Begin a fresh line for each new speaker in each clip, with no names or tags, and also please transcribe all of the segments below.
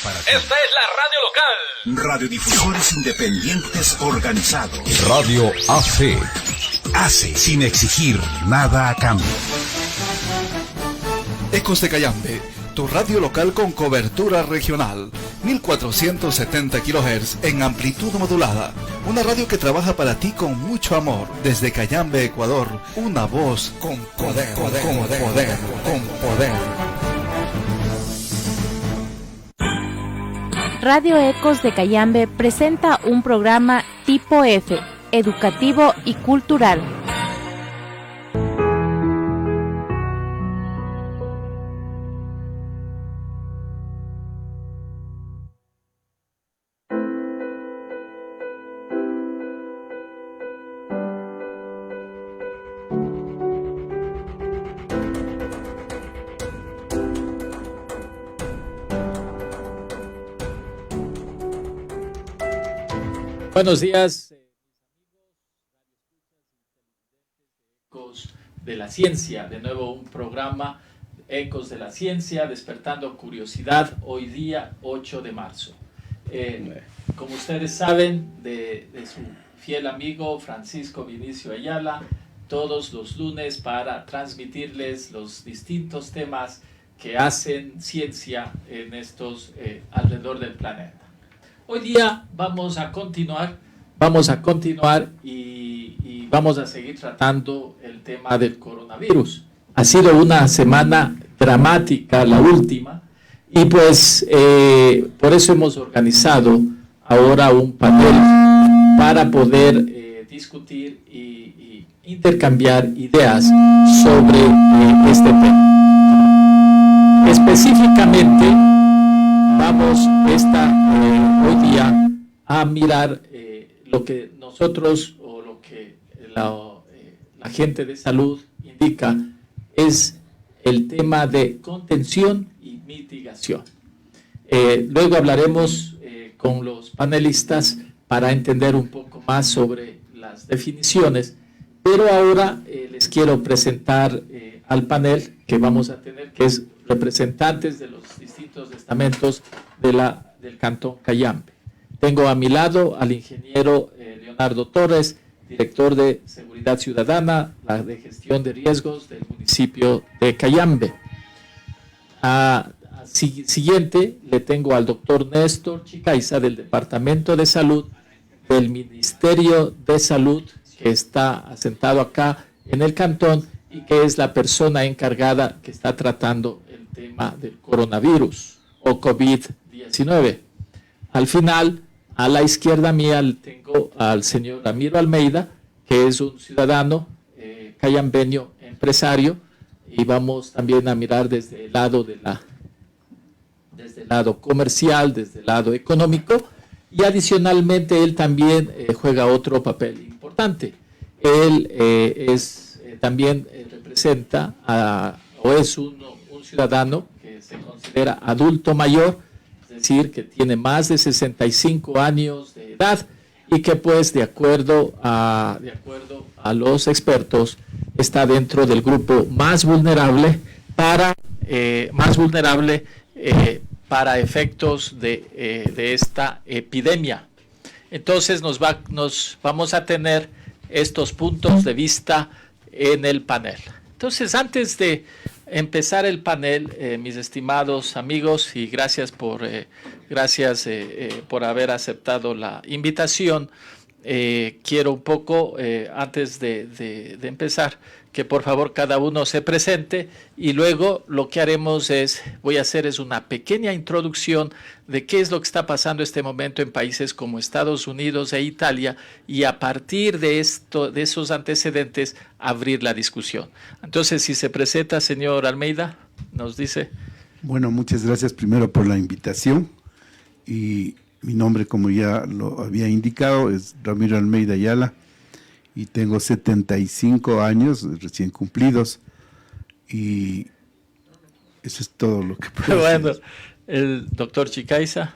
para ti.
Esta es la radio local.
Radiodifusores independientes organizados.
Radio AC.
Hace sin exigir nada a cambio.
Ecos de Cayambe, tu radio local con cobertura regional. 1470 kHz en amplitud modulada. Una radio que trabaja para ti con mucho amor. Desde Cayambe, Ecuador. Una voz con poder, con poder.
Radio Ecos de Cayambe presenta un programa tipo F, educativo y cultural.
Buenos días, Ecos de la Ciencia, de nuevo un programa Ecos de la Ciencia, despertando curiosidad, hoy día 8 de marzo. Como ustedes saben, de su fiel amigo Francisco Vinicio Ayala, todos los lunes para transmitirles los distintos temas que hacen ciencia en estos alrededor del planeta. Hoy día vamos a continuar y vamos a seguir tratando el tema del coronavirus. Ha sido una semana dramática, la última, y pues por eso hemos organizado ahora un panel para poder discutir y intercambiar ideas sobre este tema. Específicamente, vamos hoy día a mirar lo que nosotros o lo que la gente de salud indica es el tema de contención y mitigación. Luego hablaremos con los panelistas para entender un poco más sobre las definiciones, pero ahora les quiero presentar al panel que vamos a tener, que es representantes de los distintos estamentos del Cantón Cayambe. Tengo a mi lado al ingeniero Leonardo Torres, director de Seguridad Ciudadana, de Gestión de Riesgos del municipio de Cayambe. Siguiente, le tengo al doctor Néstor Chicaiza, del Departamento de Salud del Ministerio de Salud, que está asentado acá en el Cantón y que es la persona encargada que está tratando el tema del coronavirus o COVID-19. Al final, a la izquierda mía, tengo al señor Ramiro Almeida, que es un ciudadano cayambeño empresario, y vamos también a mirar desde el lado desde el lado comercial, desde el lado económico, y adicionalmente él también juega otro papel importante. Él también representa o es un ciudadano que se considera adulto mayor, es decir, que tiene más de 65 años de edad y que pues de acuerdo a los expertos está dentro del grupo más vulnerable para efectos de esta epidemia. Entonces nos vamos a tener estos puntos de vista en el panel. Entonces, antes de empezar el panel, mis estimados amigos, y gracias por haber aceptado la invitación, quiero un poco, antes de empezar, que por favor cada uno se presente, y luego lo que voy a hacer una pequeña introducción de qué es lo que está pasando en este momento en países como Estados Unidos e Italia, y a partir de esos antecedentes abrir la discusión. Entonces, si se presenta, señor Almeida, nos dice.
Bueno, muchas gracias primero por la invitación, y mi nombre, como ya lo había indicado, es Ramiro Almeida Ayala, y tengo 75 años recién cumplidos, y eso es todo lo que puedo decir.
Bueno, el doctor Chicaiza.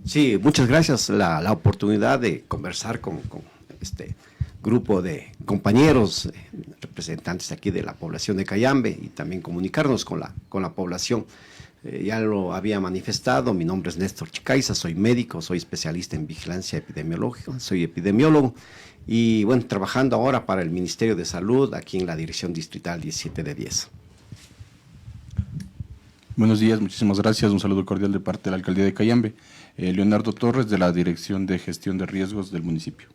Sí, muchas gracias la oportunidad de conversar con este grupo de compañeros, representantes aquí de la población de Cayambe, y también comunicarnos con la población. Ya lo había manifestado, mi nombre es Néstor Chicaiza, soy médico, soy especialista en vigilancia epidemiológica, soy epidemiólogo y bueno, trabajando ahora para el Ministerio de Salud aquí en la Dirección Distrital 17 de 10.
Buenos días, muchísimas gracias. Un saludo cordial de parte de la Alcaldía de Cayambe. Leonardo Torres, de la Dirección de Gestión de Riesgos del municipio.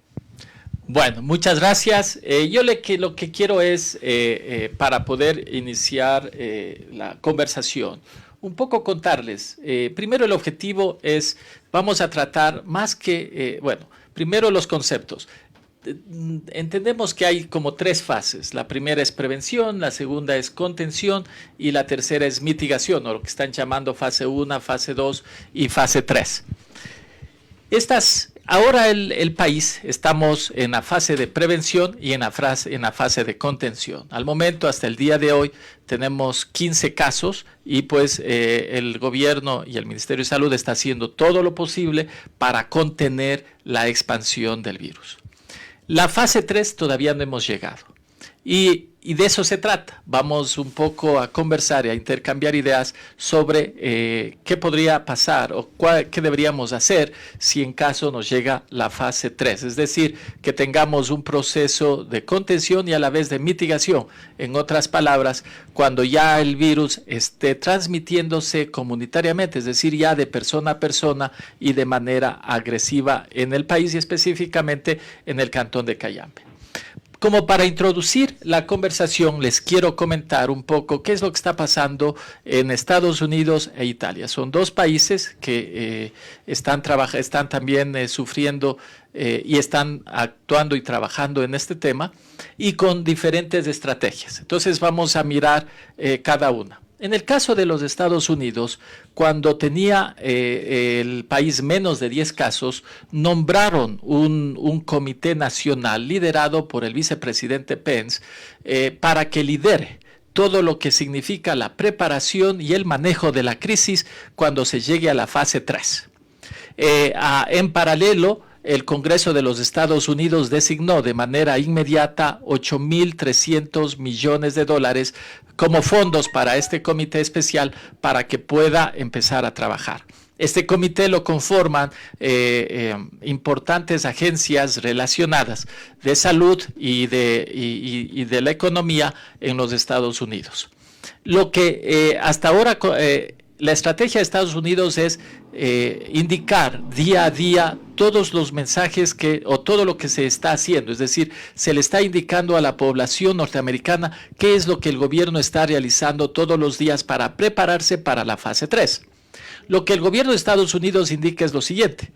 Bueno, muchas gracias. Lo que quiero es, para poder iniciar la conversación, un poco contarles. Primero, el objetivo es, vamos a tratar más que, primero los conceptos. Entendemos que hay como 3 fases. La primera es prevención, la segunda es contención y la tercera es mitigación, o lo que están llamando fase 1, fase 2 y fase 3. Ahora el país estamos en la fase de prevención y en la fase de contención. Al momento, hasta el día de hoy, tenemos 15 casos y pues el gobierno y el Ministerio de Salud está haciendo todo lo posible para contener la expansión del virus. La fase 3 todavía no hemos llegado y de eso se trata. Vamos un poco a conversar y a intercambiar ideas sobre qué podría pasar o qué deberíamos hacer si en caso nos llega la fase 3. Es decir, que tengamos un proceso de contención y a la vez de mitigación. En otras palabras, cuando ya el virus esté transmitiéndose comunitariamente, es decir, ya de persona a persona y de manera agresiva en el país y específicamente en el cantón de Cayambe. Como para introducir la conversación, les quiero comentar un poco qué es lo que está pasando en Estados Unidos e Italia. Son 2 países que están también sufriendo y están actuando y trabajando en este tema y con diferentes estrategias. Entonces vamos a mirar cada una. En el caso de los Estados Unidos, cuando tenía el país menos de 10 casos, nombraron un comité nacional liderado por el vicepresidente Pence para que lidere todo lo que significa la preparación y el manejo de la crisis cuando se llegue a la fase 3. En paralelo, el Congreso de los Estados Unidos designó de manera inmediata $8.300 millones como fondos para este comité especial para que pueda empezar a trabajar. Este comité lo conforman importantes agencias relacionadas de salud y de la economía en los Estados Unidos. Lo que hasta ahora la estrategia de Estados Unidos es indicar día a día todos los mensajes o todo lo que se está haciendo, es decir, se le está indicando a la población norteamericana qué es lo que el gobierno está realizando todos los días para prepararse para la fase 3. Lo que el gobierno de Estados Unidos indica es lo siguiente: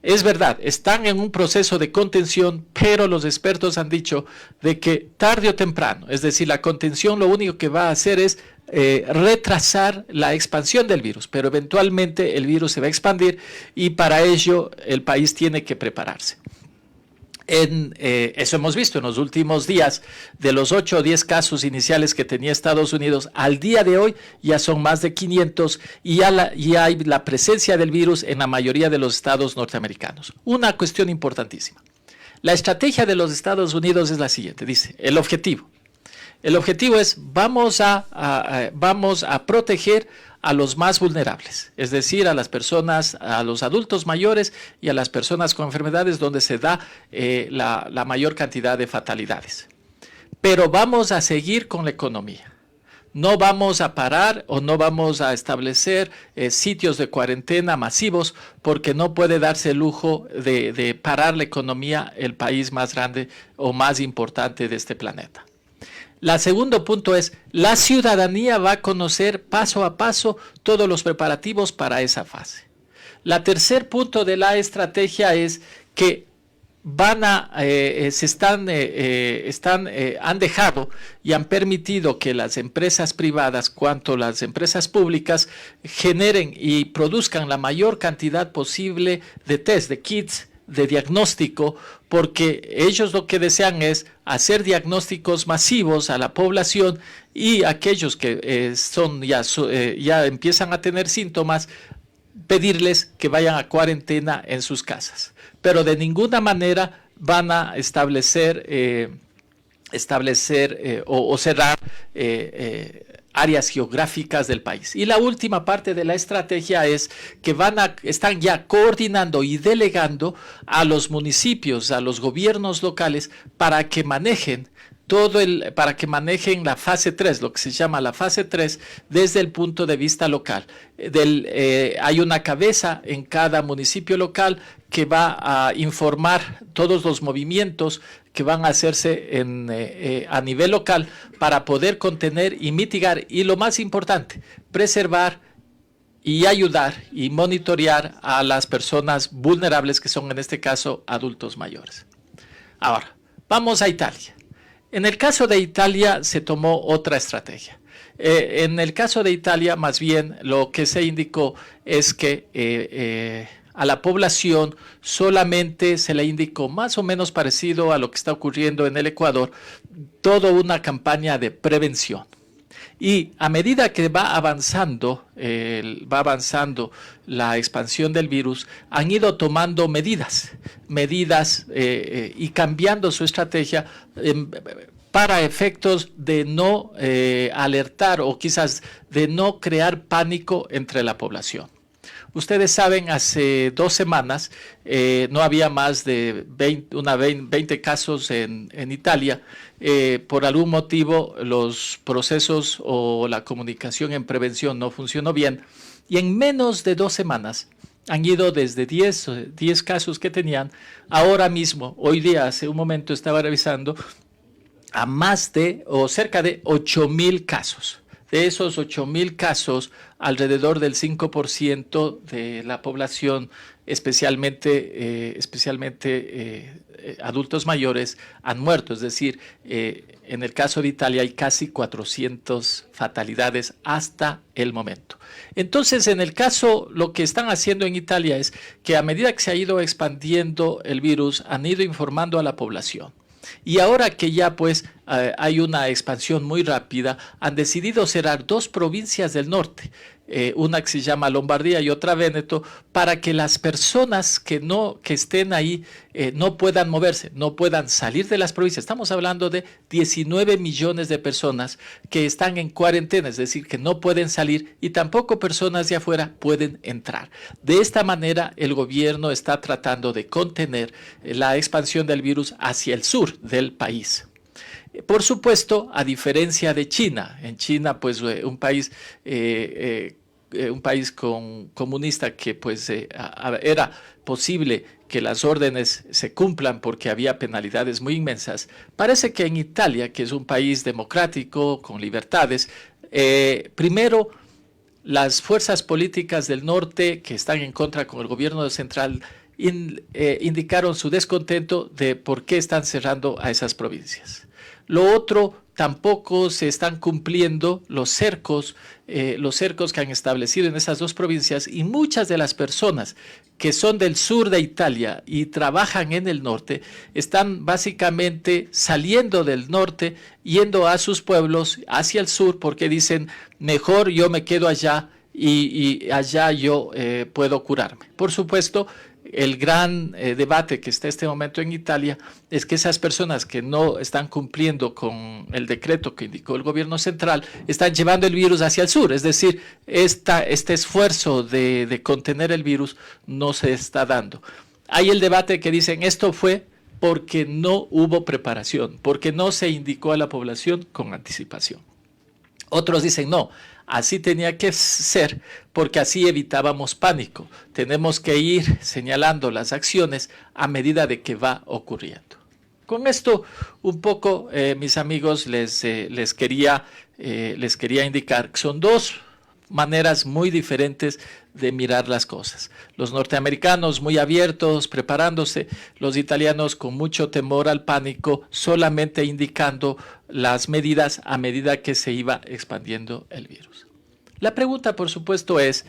es verdad, están en un proceso de contención, pero los expertos han dicho de que tarde o temprano, es decir, la contención lo único que va a hacer es retrasar la expansión del virus, pero eventualmente el virus se va a expandir y para ello el país tiene que prepararse. Eso hemos visto en los últimos días. De los 8 o 10 casos iniciales que tenía Estados Unidos, al día de hoy ya son más de 500 y ya hay la presencia del virus en la mayoría de los estados norteamericanos. Una cuestión importantísima. La estrategia de los Estados Unidos es la siguiente, dice, el objetivo es vamos a proteger a los más vulnerables, es decir, a las personas, a los adultos mayores y a las personas con enfermedades donde se da la mayor cantidad de fatalidades. Pero vamos a seguir con la economía. No vamos a parar o no vamos a establecer sitios de cuarentena masivos porque no puede darse el lujo de parar la economía el país más grande o más importante de este planeta. El segundo punto es, la ciudadanía va a conocer paso a paso todos los preparativos para esa fase. El tercer punto de la estrategia es que han dejado y han permitido que las empresas privadas, cuanto las empresas públicas, generen y produzcan la mayor cantidad posible de test, de kits, de diagnóstico, porque ellos lo que desean es hacer diagnósticos masivos a la población y aquellos que ya empiezan a tener síntomas, pedirles que vayan a cuarentena en sus casas. Pero de ninguna manera van a establecer o cerrar áreas geográficas del país. Y la última parte de la estrategia es que están ya coordinando y delegando a los municipios, a los gobiernos locales, para que manejen la fase 3, lo que se llama la fase 3, desde el punto de vista local. Hay una cabeza en cada municipio local que va a informar todos los movimientos que van a hacerse a nivel local para poder contener y mitigar, y lo más importante, preservar y ayudar y monitorear a las personas vulnerables, que son en este caso adultos mayores. Ahora, vamos a Italia. En el caso de Italia se tomó otra estrategia. En el caso de Italia, más bien, lo que se indicó es que a la población solamente se le indicó, más o menos parecido a lo que está ocurriendo en el Ecuador, toda una campaña de prevención. Y a medida que va avanzando la expansión del virus, han ido tomando medidas y cambiando su estrategia para efectos de no alertar o quizás de no crear pánico entre la población. Ustedes saben, hace 2 semanas no había más de 20 casos en Italia. Por algún motivo los procesos o la comunicación en prevención no funcionó bien, y en menos de 2 semanas han ido desde 10 casos que tenían, ahora mismo, hoy día, hace un momento estaba revisando, a más de o cerca de 8,000 casos. De esos 8,000 casos, alrededor del 5% de la población, especialmente adultos mayores, han muerto. Es decir, en el caso de Italia hay casi 400 fatalidades hasta el momento. Entonces, en el caso, lo que están haciendo en Italia es que a medida que se ha ido expandiendo el virus, han ido informando a la población. Y ahora que ya pues hay una expansión muy rápida, han decidido cerrar 2 provincias del norte, una que se llama Lombardía y otra Véneto, para que las personas que estén ahí no puedan moverse, no puedan salir de las provincias. Estamos hablando de 19 millones de personas que están en cuarentena, es decir, que no pueden salir, y tampoco personas de afuera pueden entrar. De esta manera, el gobierno está tratando de contener la expansión del virus hacia el sur del país. Por supuesto, a diferencia de China, en China, pues un país comunista que pues era posible que las órdenes se cumplan porque había penalidades muy inmensas. Parece que en Italia, que es un país democrático, con libertades, primero las fuerzas políticas del norte que están en contra con el gobierno central indicaron su descontento de por qué están cerrando a esas provincias. Lo otro, tampoco se están cumpliendo los cercos que han establecido en esas 2 provincias, y muchas de las personas que son del sur de Italia y trabajan en el norte están básicamente saliendo del norte, yendo a sus pueblos hacia el sur, porque dicen, mejor yo me quedo allá y allá yo puedo curarme. Por supuesto, el gran debate que está en este momento en Italia es que esas personas que no están cumpliendo con el decreto que indicó el gobierno central están llevando el virus hacia el sur. Es decir, este esfuerzo de contener el virus no se está dando. Hay el debate que dicen esto fue porque no hubo preparación, porque no se indicó a la población con anticipación. Otros dicen no, así tenía que ser porque así evitábamos pánico. Tenemos que ir señalando las acciones a medida de que va ocurriendo. Con esto un poco, mis amigos, les quería indicar que son 2 maneras muy diferentes de mirar las cosas. Los norteamericanos muy abiertos, preparándose, los italianos con mucho temor al pánico, solamente indicando las medidas a medida que se iba expandiendo el virus. La pregunta, por supuesto, es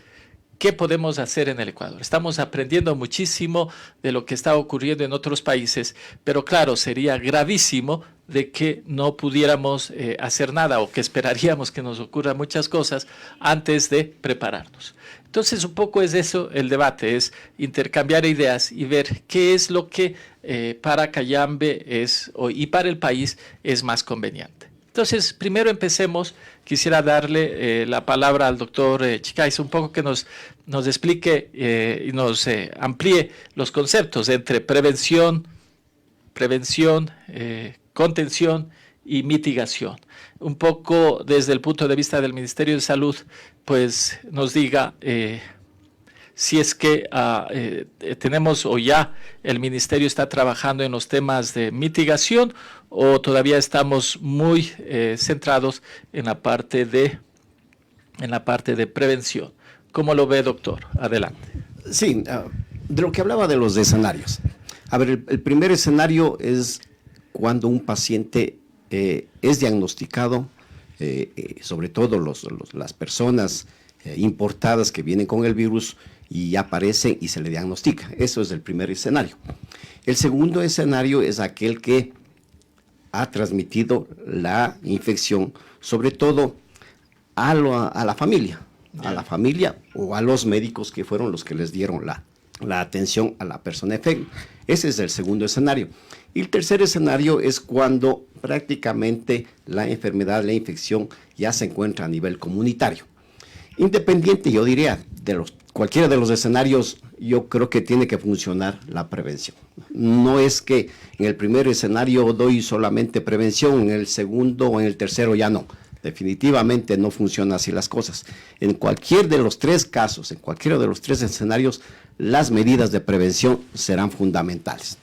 ¿qué podemos hacer en el Ecuador? Estamos aprendiendo muchísimo de lo que está ocurriendo en otros países, pero claro, sería gravísimo de que no pudiéramos hacer nada, o que esperaríamos que nos ocurran muchas cosas antes de prepararnos. Entonces, un poco es eso el debate, es intercambiar ideas y ver qué es lo que para Cayambe y para el país es más conveniente. Entonces, primero empecemos. Quisiera darle la palabra al doctor Chicaiza, un poco que nos explique y nos amplíe los conceptos entre prevención, contención y mitigación. Un poco desde el punto de vista del Ministerio de Salud, pues nos diga si es que tenemos o ya el Ministerio está trabajando en los temas de mitigación o todavía estamos muy centrados en la parte de prevención. ¿Cómo lo ve, doctor? Adelante.
Sí, de lo que hablaba de los escenarios. A ver, el primer escenario es cuando un paciente es diagnosticado, sobre todo las personas importadas que vienen con el virus y aparecen y se le diagnostica. Eso es el primer escenario. El segundo escenario es aquel que ha transmitido la infección, sobre todo a la familia, o a los médicos que fueron los que les dieron la atención a la persona enferma. Ese es el segundo escenario. Y el tercer escenario es cuando prácticamente la enfermedad, la infección ya se encuentra a nivel comunitario. Independiente, yo diría, de cualquiera de los escenarios, yo creo que tiene que funcionar la prevención. No es que en el primer escenario doy solamente prevención, en el segundo o en el tercero ya no. Definitivamente no funciona así las cosas. En cualquier de los tres casos, en cualquiera de los tres escenarios, las medidas de prevención serán fundamentales.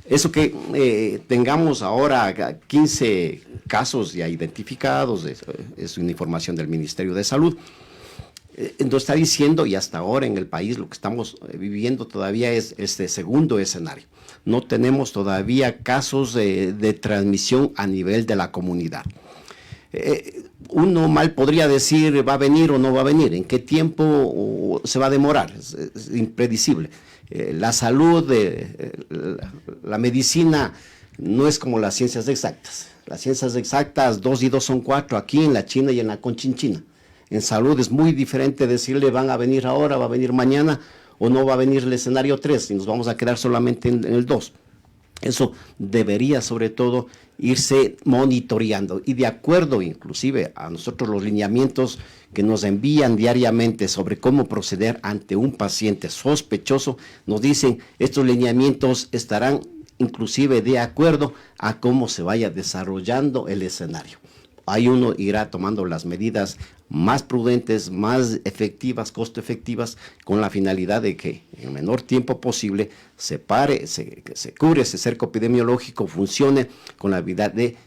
Eso que tengamos ahora 15 casos ya identificados, es una información del Ministerio de Salud, nos está diciendo, y hasta ahora en el país lo que estamos viviendo todavía es este segundo escenario. No tenemos todavía casos de transmisión a nivel de la comunidad. Uno mal podría decir, ¿va a venir o no va a venir? ¿En qué tiempo se va a demorar? Es impredecible. La salud, la medicina no es como las ciencias exactas. Las ciencias exactas, 2 y 2 son 4, aquí en la China y en la Conchinchina. En salud es muy diferente decirle van a venir ahora, va a venir mañana, o no va a venir el escenario 3 y nos vamos a quedar solamente en el 2. Eso debería sobre todo irse monitoreando y de acuerdo inclusive a nosotros los lineamientos que nos envían diariamente sobre cómo proceder ante un paciente sospechoso, nos dicen estos lineamientos estarán inclusive de acuerdo a cómo se vaya desarrollando el escenario. Ahí uno irá tomando las medidas más prudentes, más efectivas, costo efectivas, con la finalidad de que en el menor tiempo posible se cure ese cerco epidemiológico, funcione con la habilidad de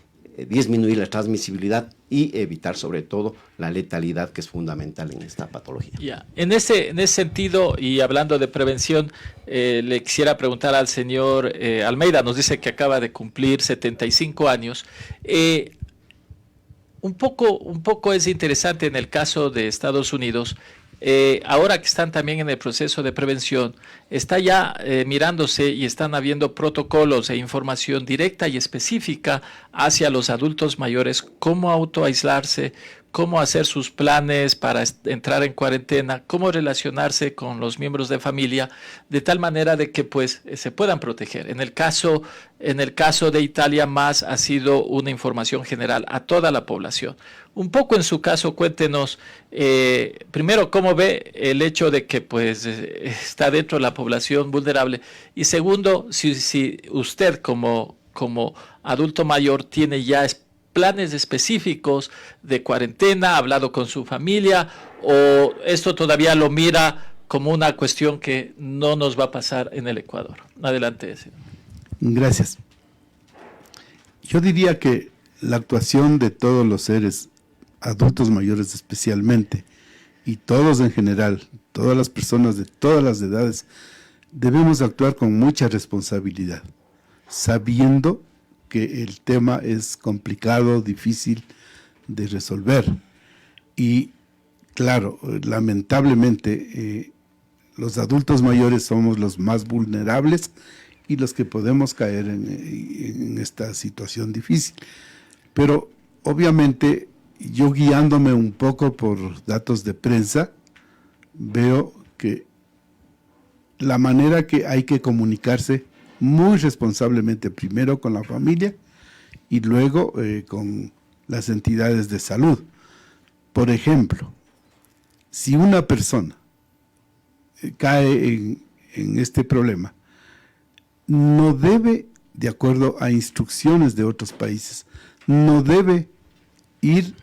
disminuir la transmisibilidad y evitar sobre todo la letalidad que es fundamental en esta patología.
Yeah. En ese sentido, y hablando de prevención, le quisiera preguntar al señor Almeida, nos dice que acaba de cumplir 75 años. Un poco es interesante en el caso de Estados Unidos, ahora que están también en el proceso de prevención, está ya mirándose y están habiendo protocolos e información directa y específica hacia los adultos mayores, cómo autoaislarse, cómo hacer sus planes para entrar en cuarentena, cómo relacionarse con los miembros de familia, de tal manera de que pues se puedan proteger. En el caso de Italia más ha sido una información general a toda la población. Un poco en su caso, cuéntenos, primero, cómo ve el hecho de que pues está dentro de la población vulnerable y segundo, si usted como adulto mayor tiene ya planes específicos de cuarentena, ha hablado con su familia o esto todavía lo mira como una cuestión que no nos va a pasar en el Ecuador. Adelante, señor.
Gracias. Yo diría que la actuación de todos los seres, adultos mayores especialmente, y todos en general, todas las personas de todas las edades, debemos actuar con mucha responsabilidad, sabiendo que el tema es complicado, difícil de resolver. Y claro, lamentablemente, los adultos mayores somos los más vulnerables y los que podemos caer en esta situación difícil. Pero obviamente, yo guiándome un poco por datos de prensa, veo que la manera que hay que comunicarse muy responsablemente, primero con la familia y luego con las entidades de salud. Por ejemplo, si una persona cae en este problema, no debe, de acuerdo a instrucciones de otros países, no debe ir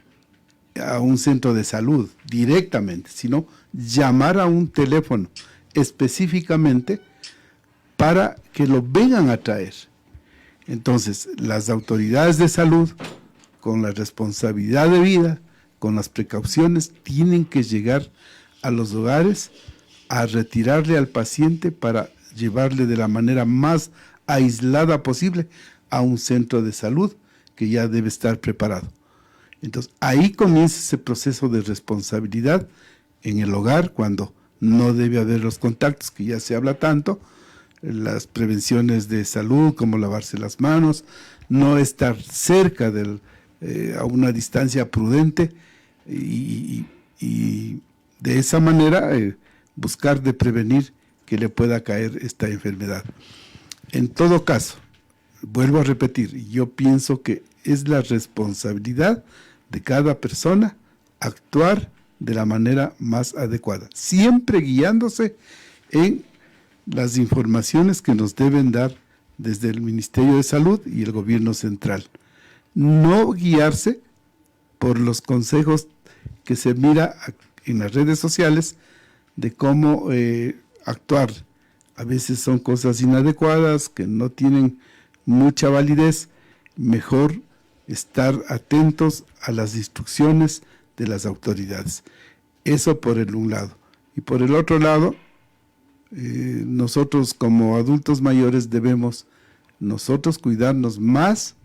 a un centro de salud directamente, sino llamar a un teléfono específicamente para que lo vengan a traer. Entonces, las autoridades de salud, con la responsabilidad debida, con las precauciones, tienen que llegar a los hogares a retirarle al paciente para llevarle de la manera más aislada posible a un centro de salud que ya debe estar preparado. Entonces, ahí comienza ese proceso de responsabilidad en el hogar, cuando no debe haber los contactos, que ya se habla tanto, las prevenciones de salud, como lavarse las manos, no estar cerca a una distancia prudente y de esa manera buscar de prevenir que le pueda caer esta enfermedad. En todo caso, vuelvo a repetir, yo pienso que es la responsabilidad de cada persona actuar de la manera más adecuada, siempre guiándose en las informaciones que nos deben dar desde el Ministerio de Salud y el Gobierno Central. No guiarse por los consejos que se mira en las redes sociales de cómo actuar. A veces son cosas inadecuadas que no tienen mucha validez. Mejor estar atentos a las instrucciones de las autoridades. Eso por el un lado. Y por el otro lado, nosotros como adultos mayores debemos nosotros cuidarnos más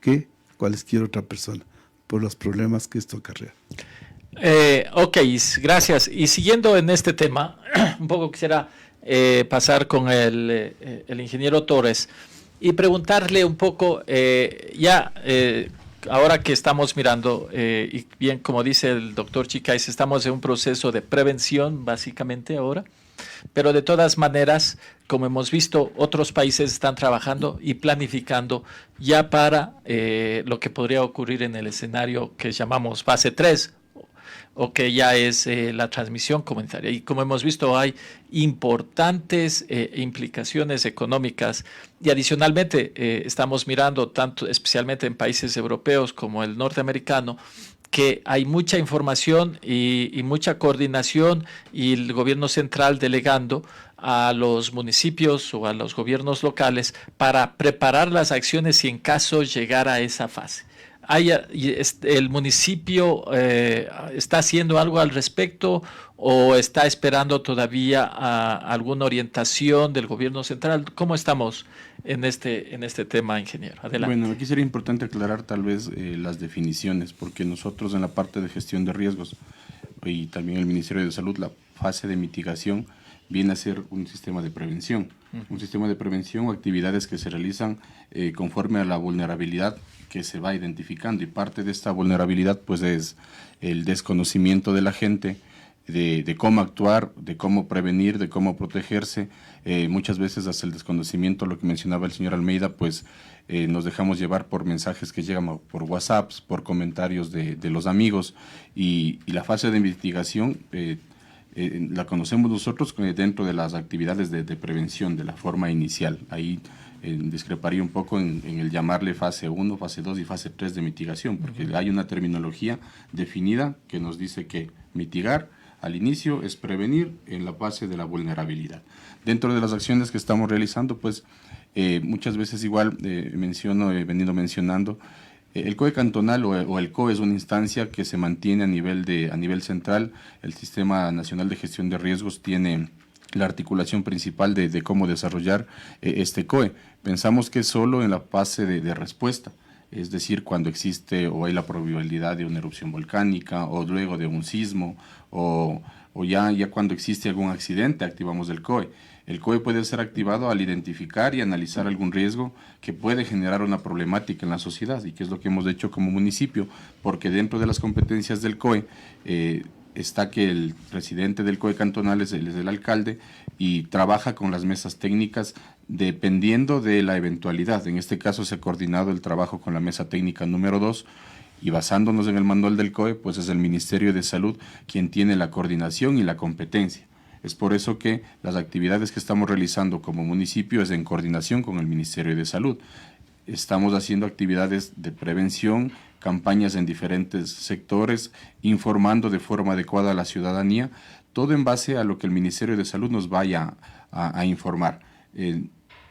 que cualquier otra persona por los problemas que esto acarrea.
Ok, gracias. Y siguiendo en este tema, un poco quisiera pasar con el ingeniero Torres y preguntarle un poco, ahora que estamos mirando, y bien como dice el doctor Chicaiza, estamos en un proceso de prevención básicamente ahora, pero de todas maneras, como hemos visto, otros países están trabajando y planificando ya para lo que podría ocurrir en el escenario que llamamos fase 3, o que ya es la transmisión comunitaria. Y como hemos visto, hay importantes implicaciones económicas y adicionalmente estamos mirando, tanto especialmente en países europeos como el norteamericano, que hay mucha información y mucha coordinación y el gobierno central delegando a los municipios o a los gobiernos locales para preparar las acciones si en caso llegara a esa fase. ¿El municipio está haciendo algo al respecto o está esperando todavía alguna orientación del gobierno central? ¿Cómo estamos en este tema, ingeniero? Adelante.
Bueno, aquí sería importante aclarar tal vez las definiciones, porque nosotros en la parte de gestión de riesgos y también el Ministerio de Salud, la fase de mitigación viene a ser un sistema de prevención. Un sistema de prevención o actividades que se realizan conforme a la vulnerabilidad que se va identificando, y parte de esta vulnerabilidad pues es el desconocimiento de la gente de cómo actuar, de cómo prevenir, de cómo protegerse. Muchas veces hasta el desconocimiento, lo que mencionaba el señor Almeida, pues nos dejamos llevar por mensajes que llegan por WhatsApp, por comentarios de los amigos, y la fase de investigación la conocemos nosotros dentro de las actividades de prevención, de la forma inicial. Ahí discreparía un poco en el llamarle fase 1, fase 2 y fase 3 de mitigación, porque hay una terminología definida que nos dice que mitigar al inicio es prevenir en la fase de la vulnerabilidad. Dentro de las acciones que estamos realizando, pues muchas veces igual he venido mencionando, el COE cantonal o el COE es una instancia que se mantiene a nivel central. El Sistema Nacional de Gestión de Riesgos tiene la articulación principal de cómo desarrollar este COE. Pensamos que es solo en la fase de respuesta, es decir, cuando existe o hay la probabilidad de una erupción volcánica o luego de un sismo o ya cuando existe algún accidente activamos el COE. El COE puede ser activado al identificar y analizar algún riesgo que puede generar una problemática en la sociedad, y que es lo que hemos hecho como municipio, porque dentro de las competencias del COE está que el presidente del COE cantonal es el alcalde y trabaja con las mesas técnicas dependiendo de la eventualidad. En este caso se ha coordinado el trabajo con la mesa técnica número 2 Y basándonos en el manual del COE, pues es el Ministerio de Salud quien tiene la coordinación y la competencia. Es por eso que las actividades que estamos realizando como municipio es en coordinación con el Ministerio de Salud. Estamos haciendo actividades de prevención, campañas en diferentes sectores, informando de forma adecuada a la ciudadanía, todo en base a lo que el Ministerio de Salud nos vaya a informar.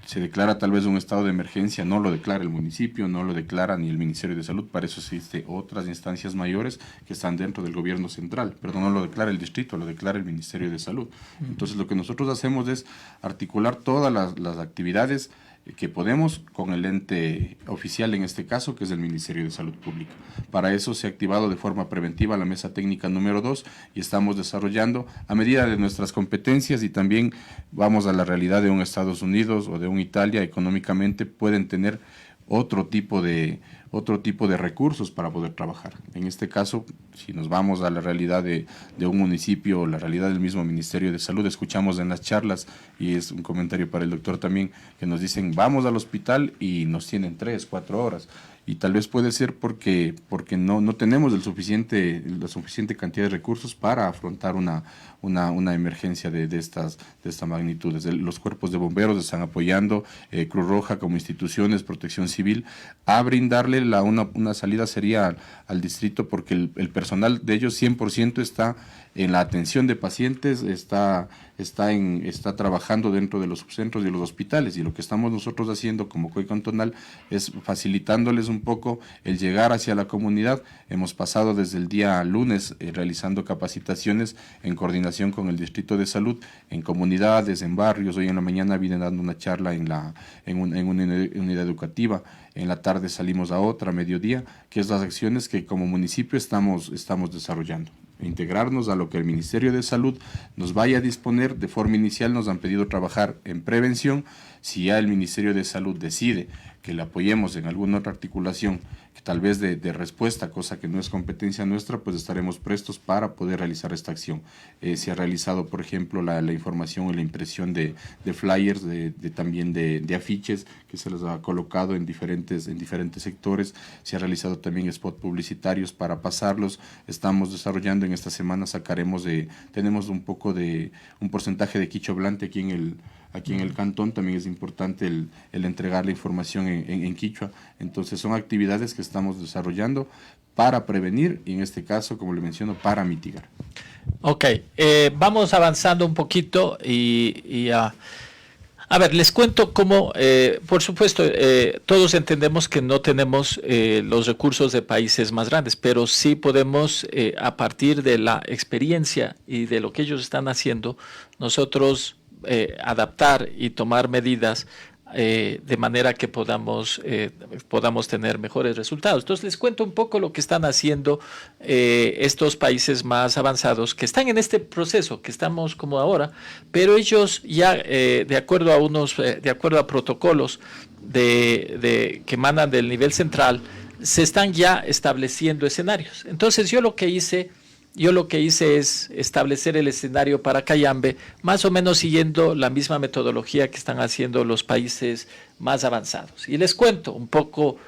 Se declara tal vez un estado de emergencia, no lo declara el municipio, no lo declara ni el Ministerio de Salud, para eso existen otras instancias mayores que están dentro del gobierno central, pero no lo declara el distrito, lo declara el Ministerio de Salud. Entonces lo que nosotros hacemos es articular todas las actividades que podemos con el ente oficial en este caso, que es el Ministerio de Salud Pública. Para eso se ha activado de forma preventiva la mesa técnica número 2 y estamos desarrollando a medida de nuestras competencias, y también vamos a la realidad de un Estados Unidos o de un Italia. Económicamente pueden tener otro tipo de recursos para poder trabajar. En este caso, si nos vamos a la realidad de un municipio o la realidad del mismo Ministerio de Salud, escuchamos en las charlas, y es un comentario para el doctor también, que nos dicen vamos al hospital y nos tienen 3, 4 horas. Y tal vez puede ser porque no tenemos la suficiente cantidad de recursos para afrontar una emergencia de estas magnitudes. Los cuerpos de bomberos están apoyando, Cruz Roja como instituciones, Protección Civil, a brindarle una salida sería al distrito, porque el personal de ellos 100% está en la atención de pacientes, está trabajando dentro de los subcentros y los hospitales, y lo que estamos nosotros haciendo como COE cantonal es facilitándoles un poco el llegar hacia la comunidad. Hemos pasado desde el día lunes realizando capacitaciones en coordinación con el Distrito de Salud, en comunidades, en barrios. Hoy en la mañana vine dando una charla en una unidad educativa. En la tarde salimos a otra, a mediodía, que es las acciones que como municipio estamos desarrollando. Integrarnos a lo que el Ministerio de Salud nos vaya a disponer. De forma inicial nos han pedido trabajar en prevención. Si ya el Ministerio de Salud decide que le apoyemos en alguna otra articulación, que tal vez de respuesta, cosa que no es competencia nuestra, pues estaremos prestos para poder realizar esta acción. Se ha realizado, por ejemplo, la información y la impresión de flyers, también de afiches que se los ha colocado en diferentes sectores. Se ha realizado también spots publicitarios para pasarlos. Estamos desarrollando en esta semana, tenemos un porcentaje de quicho hablante aquí en el cantón. También es importante el entregar la información en quichua. Entonces son actividades que estamos desarrollando para prevenir y en este caso, como le menciono, para mitigar.
Ok, vamos avanzando un poquito y a ver, les cuento cómo, por supuesto, todos entendemos que no tenemos los recursos de países más grandes, pero sí podemos, a partir de la experiencia y de lo que ellos están haciendo, nosotros adaptar y tomar medidas de manera que podamos tener mejores resultados. Entonces les cuento un poco lo que están haciendo estos países más avanzados que están en este proceso que estamos como ahora, pero ellos ya de acuerdo a protocolos que emanan del nivel central, se están ya estableciendo escenarios. Entonces yo lo que hice es establecer el escenario para Cayambe, más o menos siguiendo la misma metodología que están haciendo los países más avanzados. Y les cuento un poco,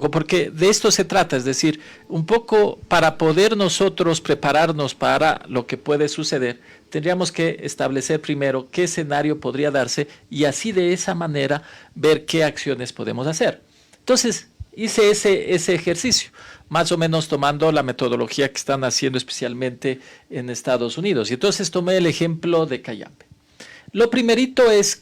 porque de esto se trata, es decir, un poco para poder nosotros prepararnos para lo que puede suceder, tendríamos que establecer primero qué escenario podría darse y así de esa manera ver qué acciones podemos hacer. Entonces, hice ese ejercicio, más o menos tomando la metodología que están haciendo especialmente en Estados Unidos. Y entonces tomé el ejemplo de Cayambe. Lo primero es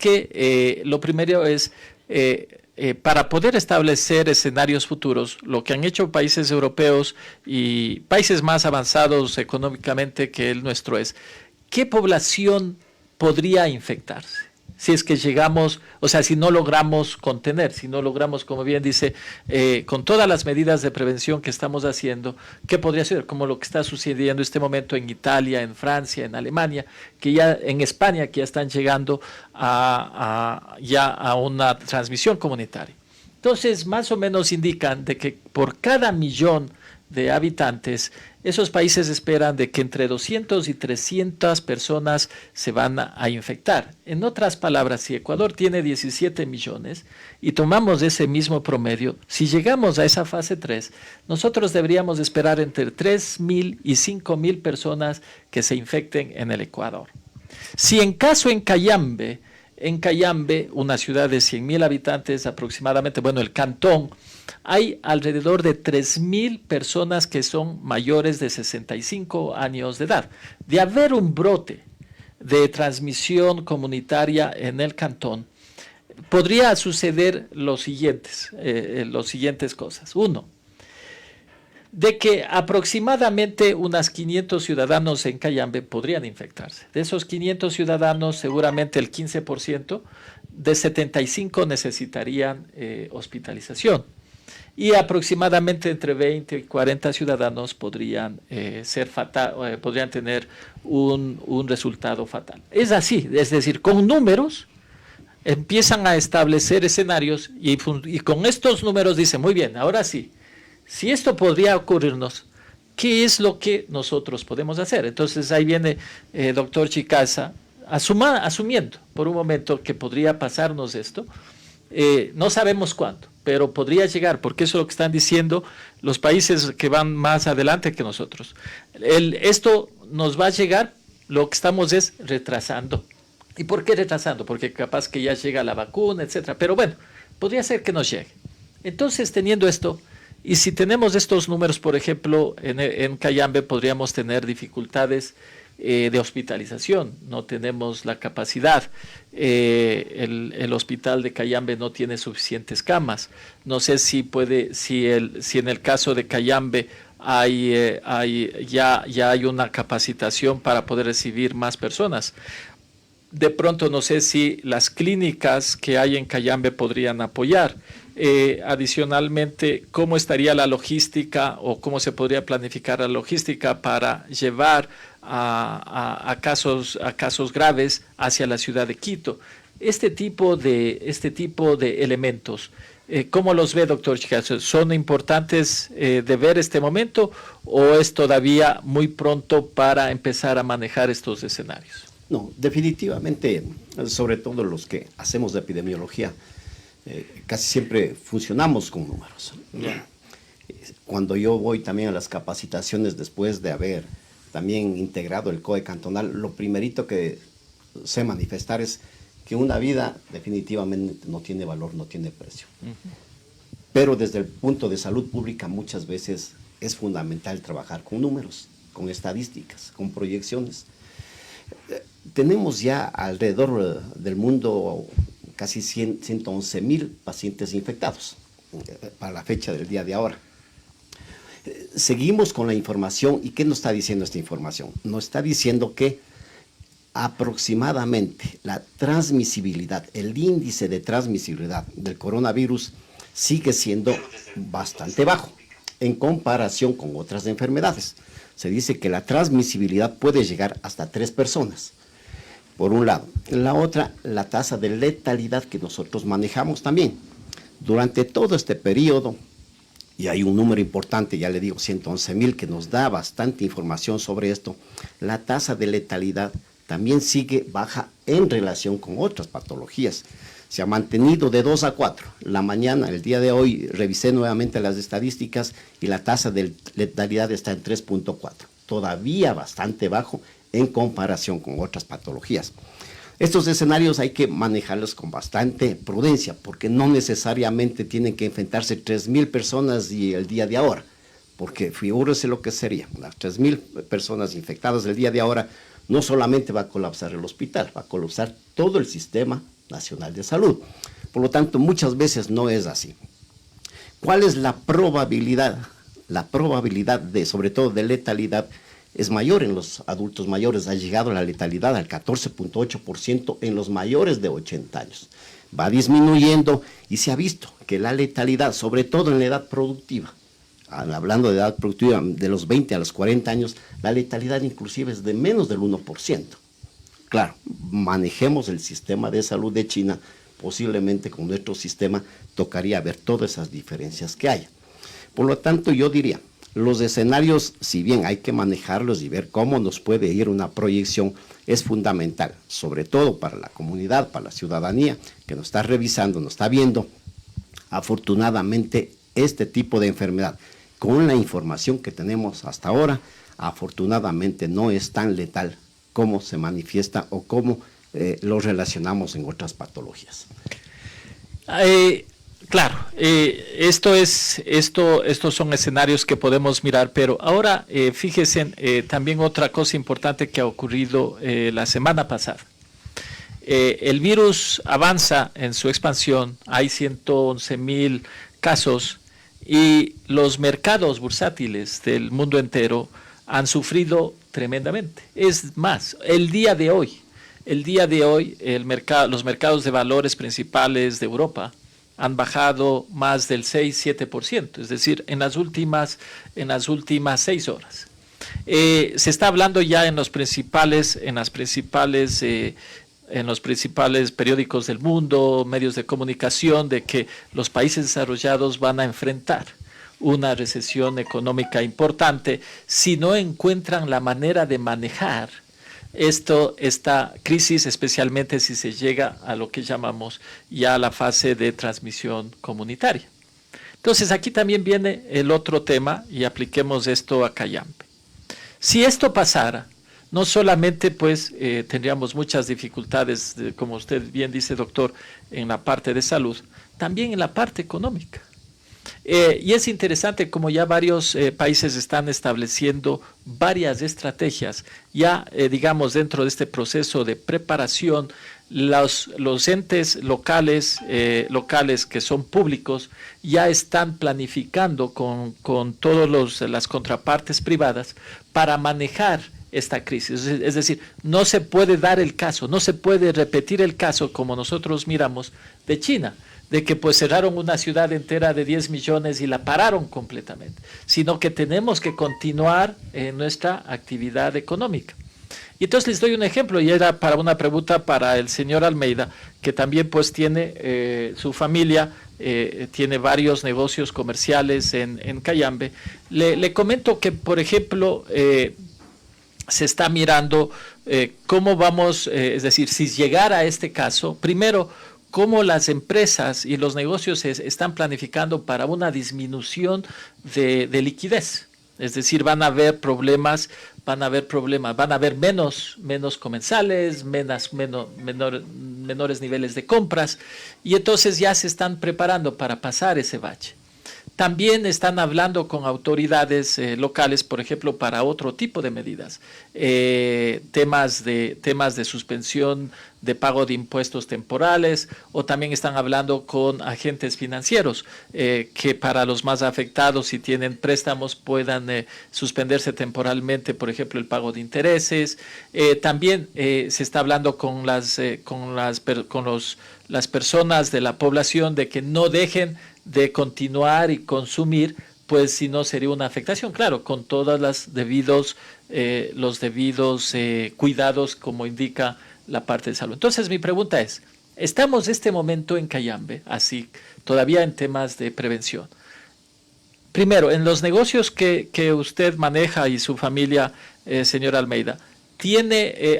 para poder establecer escenarios futuros, lo que han hecho países europeos y países más avanzados económicamente que el nuestro es, ¿qué población podría infectarse? Si es que llegamos, o sea, si no logramos contener, si no logramos, como bien dice, con todas las medidas de prevención que estamos haciendo, ¿qué podría ser? Como lo que está sucediendo en este momento en Italia, en Francia, en Alemania, que ya en España, que ya están llegando ya a una transmisión comunitaria. Entonces, más o menos indican de que por cada 1.000.000 de habitantes, esos países esperan de que entre 200 y 300 personas se van a infectar. En otras palabras, si Ecuador tiene 17 millones y tomamos ese mismo promedio, si llegamos a esa fase 3, nosotros deberíamos esperar entre 3.000 y 5.000 personas que se infecten en el Ecuador. Si en caso en Cayambe, una ciudad de 100.000 habitantes aproximadamente, bueno, el cantón, hay alrededor de 3.000 personas que son mayores de 65 años de edad. De haber un brote de transmisión comunitaria en el cantón, podría suceder las siguientes cosas. Uno, de que aproximadamente unas 500 ciudadanos en Cayambe podrían infectarse. De esos 500 ciudadanos, seguramente el 15% de 75 necesitarían hospitalización. Y aproximadamente entre 20 y 40 ciudadanos podrían podrían tener un resultado fatal. Es así, es decir, con números empiezan a establecer escenarios y con estos números dicen, muy bien, ahora sí, si esto podría ocurrirnos, ¿qué es lo que nosotros podemos hacer? Entonces ahí viene doctor Chicaiza asumiendo por un momento que podría pasarnos esto. No sabemos cuándo, pero podría llegar, porque eso es lo que están diciendo los países que van más adelante que nosotros. Esto nos va a llegar, lo que estamos es retrasando. ¿Y por qué retrasando? Porque capaz que ya llega la vacuna, etcétera. Pero bueno, podría ser que nos llegue. Entonces, teniendo esto, y si tenemos estos números, por ejemplo, en Cayambe podríamos tener dificultades de hospitalización, no tenemos la capacidad, el hospital de Cayambe no tiene suficientes camas, no sé si en el caso de Cayambe ya hay una capacitación para poder recibir más personas. De pronto no sé si las clínicas que hay en Cayambe podrían apoyar. Adicionalmente, ¿cómo estaría la logística o cómo se podría planificar la logística para llevar a casos graves hacia la ciudad de Quito? Este tipo de elementos, ¿cómo los ve, doctor Chicaiza? ¿Son importantes de ver este momento o es todavía muy pronto para empezar a manejar estos escenarios?
No, definitivamente, sobre todo los que hacemos de epidemiología, casi siempre funcionamos con números. Cuando yo voy también a las capacitaciones después de haber también integrado el COE cantonal, lo primerito que sé manifestar es que una vida definitivamente no tiene valor, no tiene precio. Pero desde el punto de salud pública muchas veces es fundamental trabajar con números, con estadísticas, con proyecciones. Tenemos ya alrededor del mundo casi 111.000 pacientes infectados para la fecha del día de ahora. Seguimos con la información. ¿Y qué nos está diciendo esta información? Nos está diciendo que aproximadamente la transmisibilidad, el índice de transmisibilidad del coronavirus sigue siendo bastante bajo en comparación con otras enfermedades. Se dice que la transmisibilidad puede llegar hasta 3 personas, por un lado. La otra, la tasa de letalidad que nosotros manejamos también. Durante todo este periodo, y hay un número importante, ya le digo, 111.000, que nos da bastante información sobre esto, la tasa de letalidad también sigue baja en relación con otras patologías. Se ha mantenido de 2 a 4. La mañana, el día de hoy, revisé nuevamente las estadísticas y la tasa de letalidad está en 3.4. Todavía bastante bajo en comparación con otras patologías. Estos escenarios hay que manejarlos con bastante prudencia, porque no necesariamente tienen que enfrentarse 3.000 personas y el día de ahora, porque figúrese lo que sería. Las 3.000 personas infectadas el día de ahora, no solamente va a colapsar el hospital, va a colapsar todo el sistema nacional de salud. Por lo tanto, muchas veces no es así. ¿Cuál es la probabilidad? La probabilidad de, sobre todo de letalidad, es mayor en los adultos mayores. Ha llegado la letalidad al 14.8% en los mayores de 80 años. Va disminuyendo y se ha visto que la letalidad, sobre todo en la edad productiva, hablando de edad productiva de los 20 a los 40 años, la letalidad inclusive es de menos del 1%. Claro, manejemos el sistema de salud de China, posiblemente con nuestro sistema tocaría ver todas esas diferencias que hay. Por lo tanto, yo diría, Los escenarios, si bien hay que manejarlos y ver cómo nos puede ir una proyección, es fundamental, sobre todo para la comunidad, para la ciudadanía que nos está revisando, nos está viendo. Afortunadamente, este tipo de enfermedad, con la información que tenemos hasta ahora, afortunadamente no es tan letal como se manifiesta o como lo relacionamos en otras patologías.
Claro, estos son escenarios que podemos mirar, pero ahora fíjense también otra cosa importante que ha ocurrido la semana pasada. El virus avanza en su expansión, hay 111,000 casos y los mercados bursátiles del mundo entero han sufrido tremendamente. Es más, el día de hoy, los mercados de valores principales de Europa han bajado más del 6-7%, es decir, en las últimas 6 horas. Se está hablando ya en los principales periódicos del mundo, medios de comunicación, de que los países desarrollados van a enfrentar una recesión económica importante si no encuentran la manera de manejar esta crisis, especialmente si se llega a lo que llamamos ya la fase de transmisión comunitaria. Entonces aquí también viene el otro tema y apliquemos esto a Cayambe. Si esto pasara, no solamente pues tendríamos muchas dificultades, como usted bien dice, doctor, en la parte de salud, también en la parte económica. Y es interesante como ya varios países están estableciendo varias estrategias, ya digamos dentro de este proceso de preparación, los entes locales que son públicos ya están planificando con todas las contrapartes privadas para manejar esta crisis. Es decir, no se puede dar el caso, no se puede repetir el caso como nosotros miramos de China, de que pues cerraron una ciudad entera de 10 millones y la pararon completamente, sino que tenemos que continuar en nuestra actividad económica. Y entonces les doy un ejemplo, y era para una pregunta para el señor Almeida, que también pues tiene su familia, tiene varios negocios comerciales en Cayambe. Le comento que, por ejemplo, se está mirando cómo vamos, es decir, si llegara a este caso, primero, cómo las empresas y los negocios están planificando para una disminución de liquidez. Es decir, van a haber problemas, van a haber menos comensales, menores niveles de compras, y entonces ya se están preparando para pasar ese bache. También están hablando con autoridades locales, por ejemplo, para otro tipo de medidas, temas de suspensión de pago de impuestos temporales, o también están hablando con agentes financieros que para los más afectados, si tienen préstamos, puedan suspenderse temporalmente, por ejemplo, el pago de intereses. También se está hablando con las personas de la población de que no dejen de continuar y consumir, pues si no sería una afectación, claro, con todos los debidos cuidados como indica la parte de salud. Entonces mi pregunta es, estamos en este momento en Cayambe, así, todavía en temas de prevención. Primero, en los negocios que usted maneja y su familia, señor Almeida,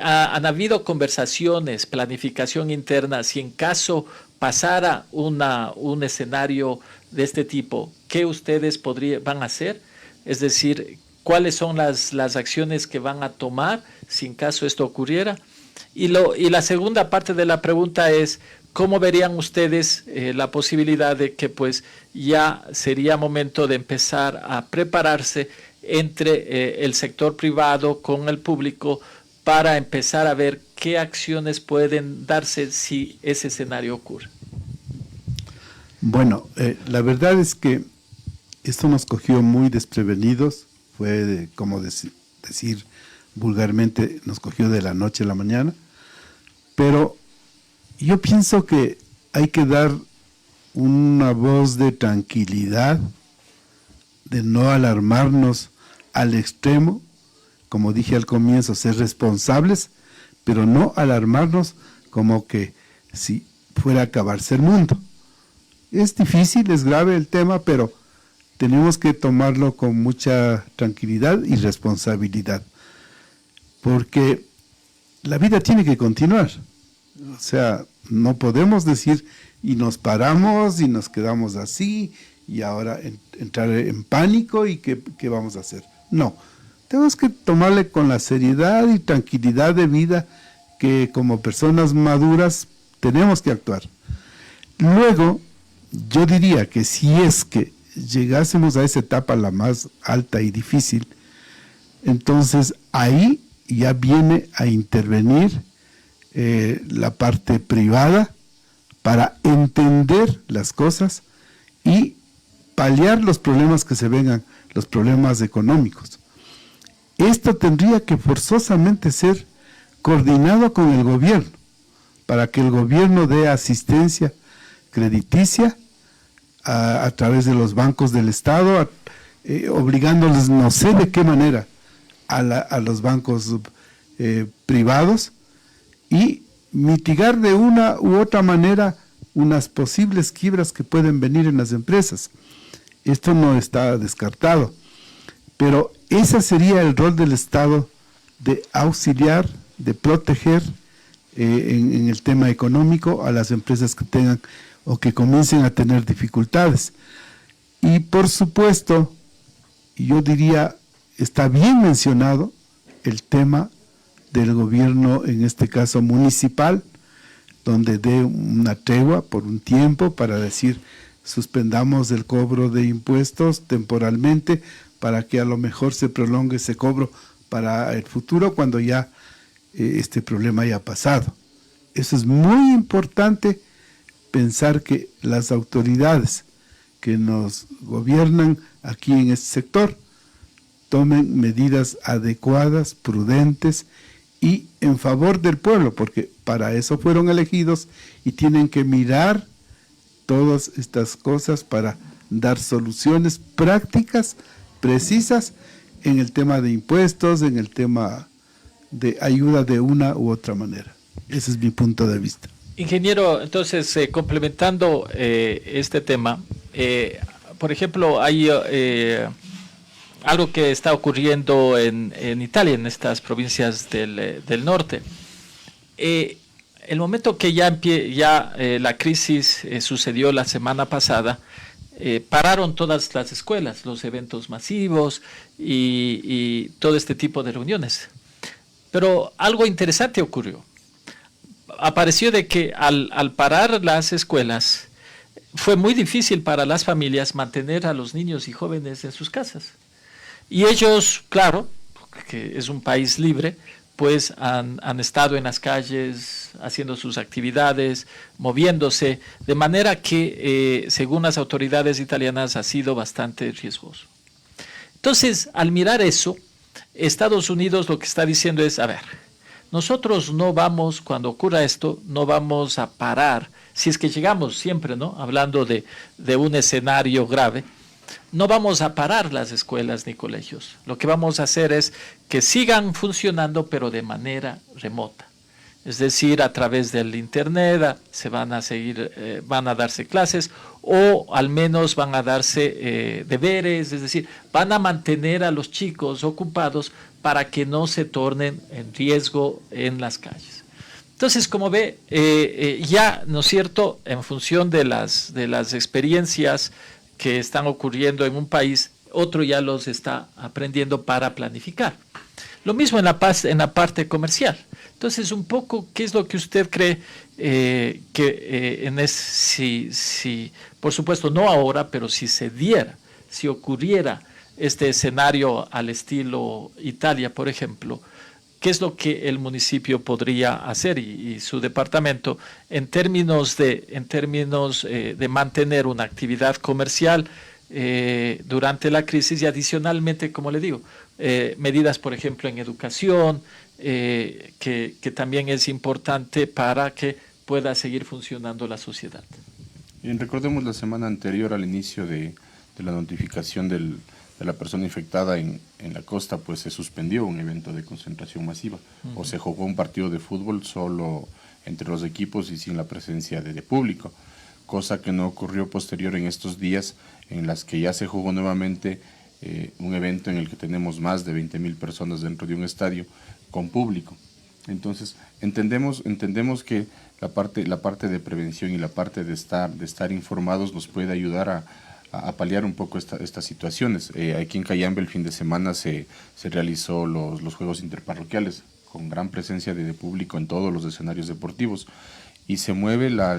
¿han habido conversaciones, planificación interna, si en caso pasara un escenario de este tipo, qué ustedes van a hacer? Es decir, ¿cuáles son las acciones que van a tomar si en caso esto ocurriera? Y la segunda parte de la pregunta es, ¿cómo verían ustedes la posibilidad de que pues ya sería momento de empezar a prepararse entre el sector privado con el público para empezar a ver qué acciones pueden darse si ese escenario ocurre?
Bueno, la verdad es que esto nos cogió muy desprevenidos, fue como decir vulgarmente, nos cogió de la noche a la mañana, pero yo pienso que hay que dar una voz de tranquilidad, de no alarmarnos al extremo, como dije al comienzo, ser responsables, pero no alarmarnos como que si fuera a acabarse el mundo. Es difícil, es grave el tema, pero tenemos que tomarlo con mucha tranquilidad y responsabilidad, porque la vida tiene que continuar. O sea, no podemos decir y nos paramos y nos quedamos así y ahora entrar en pánico y ¿qué vamos a hacer? No, tenemos que tomarle con la seriedad y tranquilidad de vida que como personas maduras tenemos que actuar. Luego, yo diría que si es que llegásemos a esa etapa la más alta y difícil, entonces ahí ya viene a intervenir la parte privada para entender las cosas y paliar los problemas que se vengan, los problemas económicos. Esto tendría que forzosamente ser coordinado con el gobierno, para que el gobierno dé asistencia crediticia a través de los bancos del Estado, obligándoles no sé de qué manera a los bancos privados y mitigar de una u otra manera unas posibles quiebras que pueden venir en las empresas. Esto no está descartado, pero ese sería el rol del Estado, de auxiliar, de proteger en el tema económico a las empresas que tengan o que comiencen a tener dificultades. Y por supuesto, yo diría, está bien mencionado el tema del gobierno, en este caso municipal, donde dé una tregua por un tiempo para decir, suspendamos el cobro de impuestos temporalmente para que a lo mejor se prolongue ese cobro para el futuro cuando ya este problema haya pasado. Eso es muy importante, pensar que las autoridades que nos gobiernan aquí en este sector tomen medidas adecuadas, prudentes y en favor del pueblo, porque para eso fueron elegidos y tienen que mirar todas estas cosas para dar soluciones prácticas, precisas, en el tema de impuestos, en el tema de ayuda de una u otra manera. Ese es mi punto de vista.
Ingeniero, entonces, complementando este tema, por ejemplo, hay algo que está ocurriendo en Italia, en estas provincias del norte. El momento que ya la crisis sucedió la semana pasada, pararon todas las escuelas, los eventos masivos y todo este tipo de reuniones. Pero algo interesante ocurrió. Apareció de que al parar las escuelas, fue muy difícil para las familias mantener a los niños y jóvenes en sus casas. Y ellos, claro, que es un país libre, pues han estado en las calles haciendo sus actividades, moviéndose, de manera que, según las autoridades italianas, ha sido bastante riesgoso. Entonces, al mirar eso, Estados Unidos lo que está diciendo es, a ver, nosotros no vamos, cuando ocurra esto, no vamos a parar, si es que llegamos siempre, ¿no? Hablando de un escenario grave, no vamos a parar las escuelas ni colegios. Lo que vamos a hacer es que sigan funcionando, pero de manera remota. Es decir, a través del internet se van a seguir, van a darse clases o al menos van a darse deberes, es decir, van a mantener a los chicos ocupados para que no se tornen en riesgo en las calles. Entonces, como ve, ya, ¿no es cierto?, en función de las experiencias que están ocurriendo en un país, otro ya los está aprendiendo para planificar. Lo mismo en la parte comercial. Entonces, un poco, ¿qué es lo que usted cree si, por supuesto, no ahora, pero si se diera, si ocurriera este escenario al estilo Italia, por ejemplo, qué es lo que el municipio podría hacer y su departamento en términos de mantener una actividad comercial durante la crisis y adicionalmente, como le digo, medidas, por ejemplo, en educación, que también es importante para que pueda seguir funcionando la sociedad.
Bien, recordemos la semana anterior al inicio de la notificación de la persona infectada en la costa, pues se suspendió un evento de concentración masiva, o se jugó un partido de fútbol solo entre los equipos y sin la presencia de público, cosa que no ocurrió posterior en estos días, en las que ya se jugó nuevamente un evento en el que tenemos más de 20.000 personas dentro de un estadio con público. Entonces, entendemos que la parte de prevención y la parte de estar informados nos puede ayudar a paliar un poco estas situaciones. Aquí en Cayambe el fin de semana se realizó los Juegos Interparroquiales con gran presencia de público en todos los escenarios deportivos, y se mueve la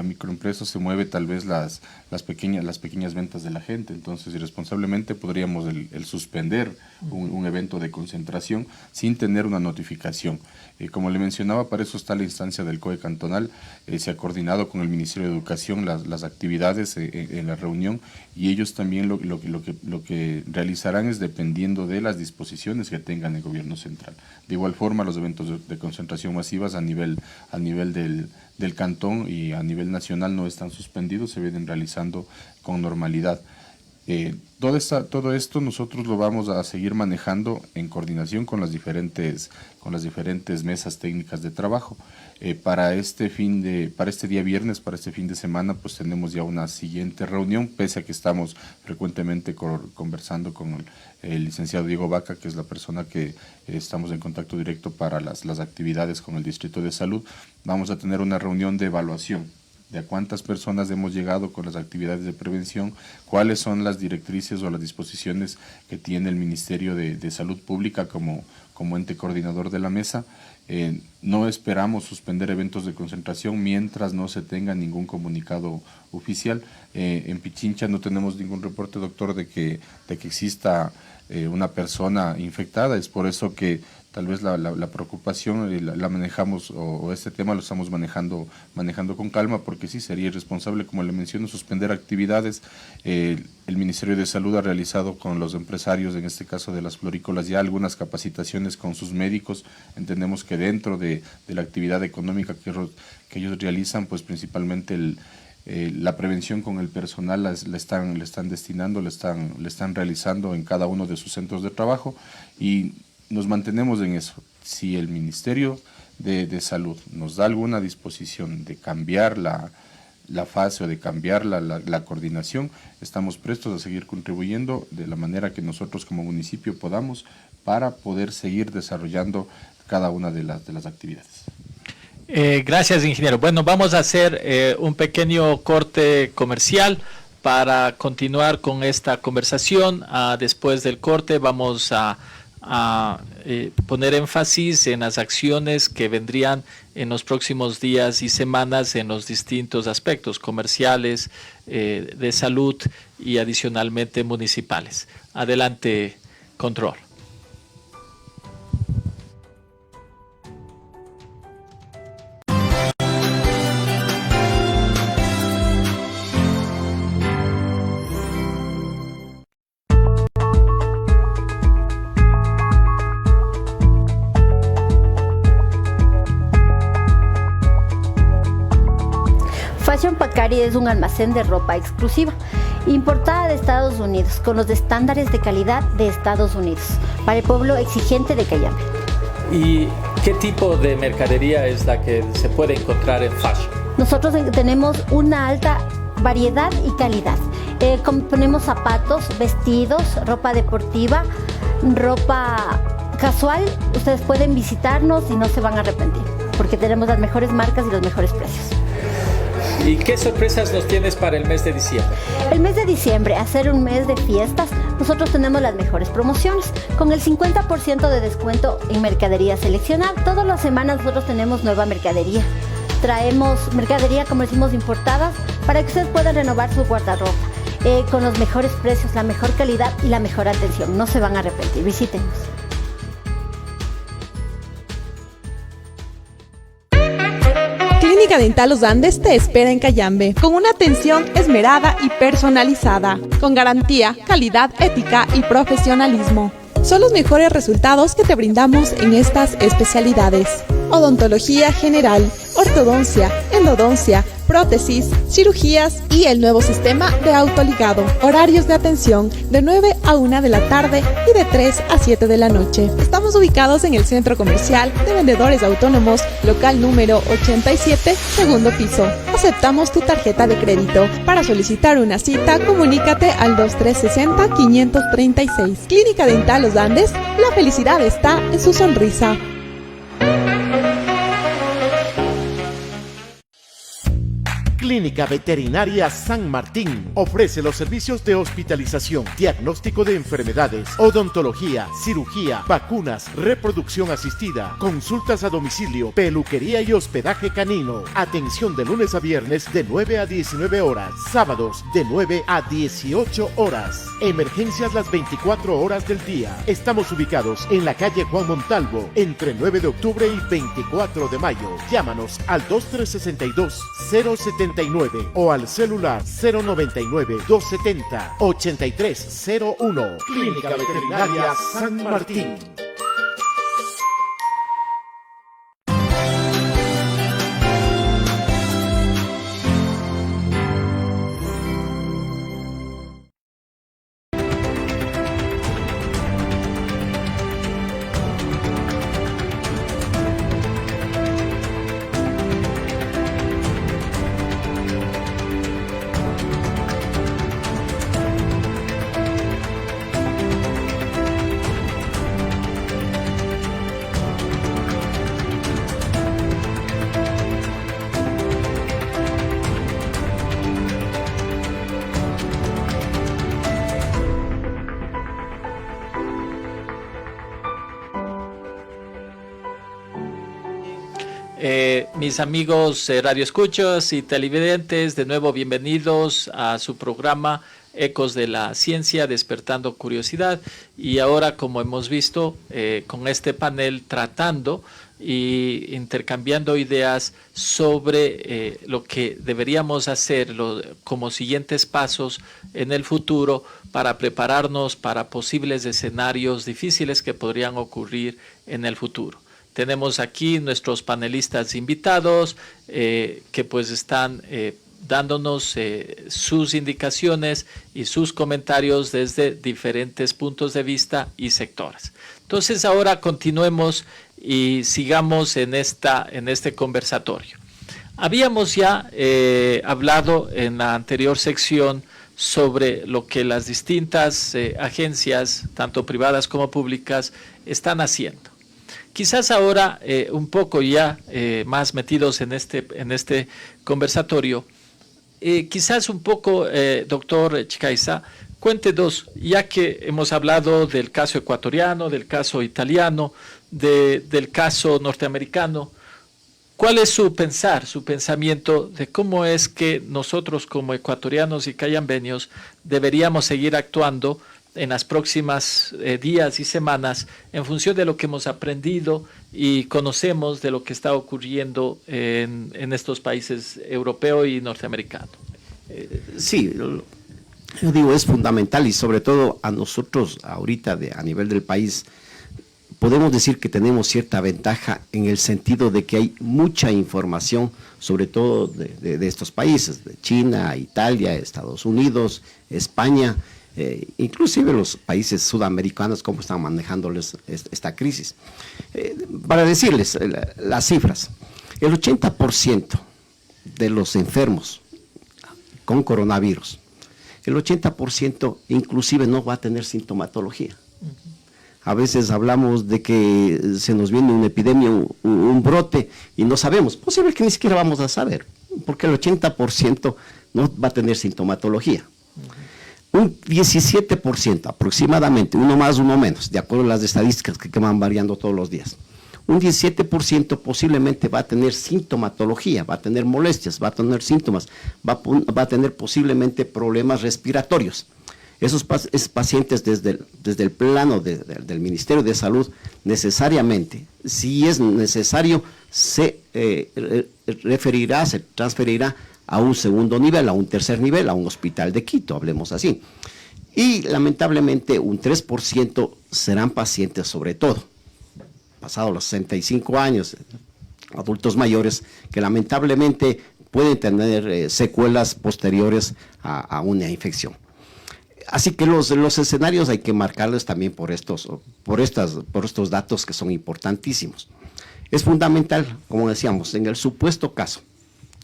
microempresa, se mueve tal vez las pequeñas ventas de la gente. Entonces, irresponsablemente podríamos el suspender un evento de concentración sin tener una notificación. Como le mencionaba, para eso está la instancia del COE cantonal. Se ha coordinado con el Ministerio de Educación las actividades en la reunión, y ellos también lo que realizarán es dependiendo de las disposiciones que tengan el gobierno central. De igual forma, los eventos de concentración masivas a nivel del cantón y a nivel nacional no están suspendidos, se vienen realizando con normalidad. Todo esto nosotros lo vamos a seguir manejando en coordinación con las diferentes mesas técnicas de trabajo. Para este día viernes, para este fin de semana, pues tenemos ya una siguiente reunión, pese a que estamos frecuentemente conversando con el licenciado Diego Vaca, que es la persona que estamos en contacto directo para las actividades con el Distrito de Salud. Vamos a tener una reunión de evaluación de a cuántas personas hemos llegado con las actividades de prevención, cuáles son las directrices o las disposiciones que tiene el Ministerio de Salud Pública como ente coordinador de la mesa. No esperamos suspender eventos de concentración mientras no se tenga ningún comunicado oficial. En Pichincha no tenemos ningún reporte, doctor, de que exista una persona infectada. Es por eso que tal vez la preocupación la manejamos, o este tema lo estamos manejando con calma, porque sí sería irresponsable, como le menciono, suspender actividades. El Ministerio de Salud ha realizado con los empresarios, en este caso de las florícolas, ya algunas capacitaciones con sus médicos. Entendemos que dentro de la actividad económica que ellos realizan, pues principalmente la prevención con el personal le están destinando, le están realizando en cada uno de sus centros de trabajo, y nos mantenemos en eso. Si el Ministerio de Salud nos da alguna disposición de cambiar la fase o de cambiar la coordinación, estamos prestos a seguir contribuyendo de la manera que nosotros como municipio podamos para poder seguir desarrollando cada una de las actividades.
Gracias, ingeniero. Bueno, vamos a hacer un pequeño corte comercial para continuar con esta conversación. Después del corte vamos a poner énfasis en las acciones que vendrían en los próximos días y semanas en los distintos aspectos comerciales, de salud y adicionalmente municipales. Adelante, control.
Fashion Pacari es un almacén de ropa exclusiva, importada de Estados Unidos, con los estándares de calidad de Estados Unidos, para el pueblo exigente de Cayambe.
¿Y qué tipo de mercadería es la que se puede encontrar en Fashion?
Nosotros tenemos una alta variedad y calidad. Ponemos zapatos, vestidos, ropa deportiva, ropa casual. Ustedes pueden visitarnos y no se van a arrepentir, porque tenemos las mejores marcas y los mejores precios.
¿Y qué sorpresas nos tienes para el mes de diciembre?
El mes de diciembre, a ser un mes de fiestas, nosotros tenemos las mejores promociones, con el 50% de descuento en mercadería seleccionada. Todas las semanas nosotros tenemos nueva mercadería. Traemos mercadería, como decimos, importada, para que ustedes puedan renovar su guardarropa, con los mejores precios, la mejor calidad y la mejor atención. No se van a arrepentir, visítenos.
Clínica Dental Los Andes te espera en Cayambe, con una atención esmerada y personalizada, con garantía, calidad, ética y profesionalismo. Son los mejores resultados que te brindamos en estas especialidades: odontología general, ortodoncia, endodoncia, prótesis, cirugías y el nuevo sistema de autoligado. Horarios de atención de 9 a 1 de la tarde y de 3 a 7 de la noche. Estamos ubicados en el Centro Comercial de Vendedores Autónomos, local número 87, segundo piso. Aceptamos tu tarjeta de crédito. Para solicitar una cita, comunícate al 2360-536. Clínica Dental Los Andes, la felicidad está en su sonrisa.
Clínica Veterinaria San Martín ofrece los servicios de hospitalización, diagnóstico de enfermedades, odontología, cirugía, vacunas, reproducción asistida, consultas a domicilio, peluquería y hospedaje canino. Atención de lunes a viernes de 9 a 19 horas, sábados de 9 a 18 horas. Emergencias las 24 horas del día. Estamos ubicados en la calle Juan Montalvo, entre 9 de octubre y 24 de mayo. Llámanos al 2362-079 o al celular 099-270-8301. Clínica Veterinaria San Martín.
Mis amigos radioescuchas y televidentes, de nuevo bienvenidos a su programa Ecos de la Ciencia, Despertando Curiosidad. Y ahora, como hemos visto, con este panel tratando y intercambiando ideas sobre lo que deberíamos hacer como siguientes pasos en el futuro para prepararnos para posibles escenarios difíciles que podrían ocurrir en el futuro. Tenemos aquí nuestros panelistas invitados que pues están dándonos sus indicaciones y sus comentarios desde diferentes puntos de vista y sectores. Entonces ahora continuemos y sigamos en este conversatorio. Habíamos ya hablado en la anterior sección sobre lo que las distintas agencias, tanto privadas como públicas, están haciendo. Quizás ahora, un poco ya más metidos en este conversatorio, quizás un poco, doctor Chicaiza, cuéntenos, ya que hemos hablado del caso ecuatoriano, del caso italiano, del caso norteamericano, ¿cuál es su pensamiento de cómo es que nosotros como ecuatorianos y cayambeños deberíamos seguir actuando en las próximas días y semanas en función de lo que hemos aprendido y conocemos de lo que está ocurriendo en estos países europeo y norteamericano?
Sí, yo digo, es fundamental y sobre todo a nosotros ahorita a nivel del país podemos decir que tenemos cierta ventaja en el sentido de que hay mucha información, sobre todo de estos países, de China, Italia, Estados Unidos, España, inclusive los países sudamericanos, cómo están manejándoles esta crisis. Para decirles las cifras, el 80% de los enfermos con coronavirus, el 80% inclusive no va a tener sintomatología. A veces hablamos de que se nos viene una epidemia, un brote, y no sabemos. Posible que ni siquiera vamos a saber, porque el 80% no va a tener sintomatología. Un 17% aproximadamente, uno más, uno menos, de acuerdo a las estadísticas que van variando todos los días. Un 17% posiblemente va a tener sintomatología, va a tener molestias, va a tener síntomas, va a tener posiblemente problemas respiratorios. Esos pacientes desde el plano del Ministerio de Salud, necesariamente, si es necesario, se referirá, se transferirá a un segundo nivel, a un tercer nivel, a un hospital de Quito, hablemos así. Y lamentablemente un 3% serán pacientes, sobre todo, pasados los 65 años, adultos mayores, que lamentablemente pueden tener secuelas posteriores a una infección. Así que los escenarios hay que marcarlos también por estos datos que son importantísimos. Es fundamental, como decíamos, en el supuesto caso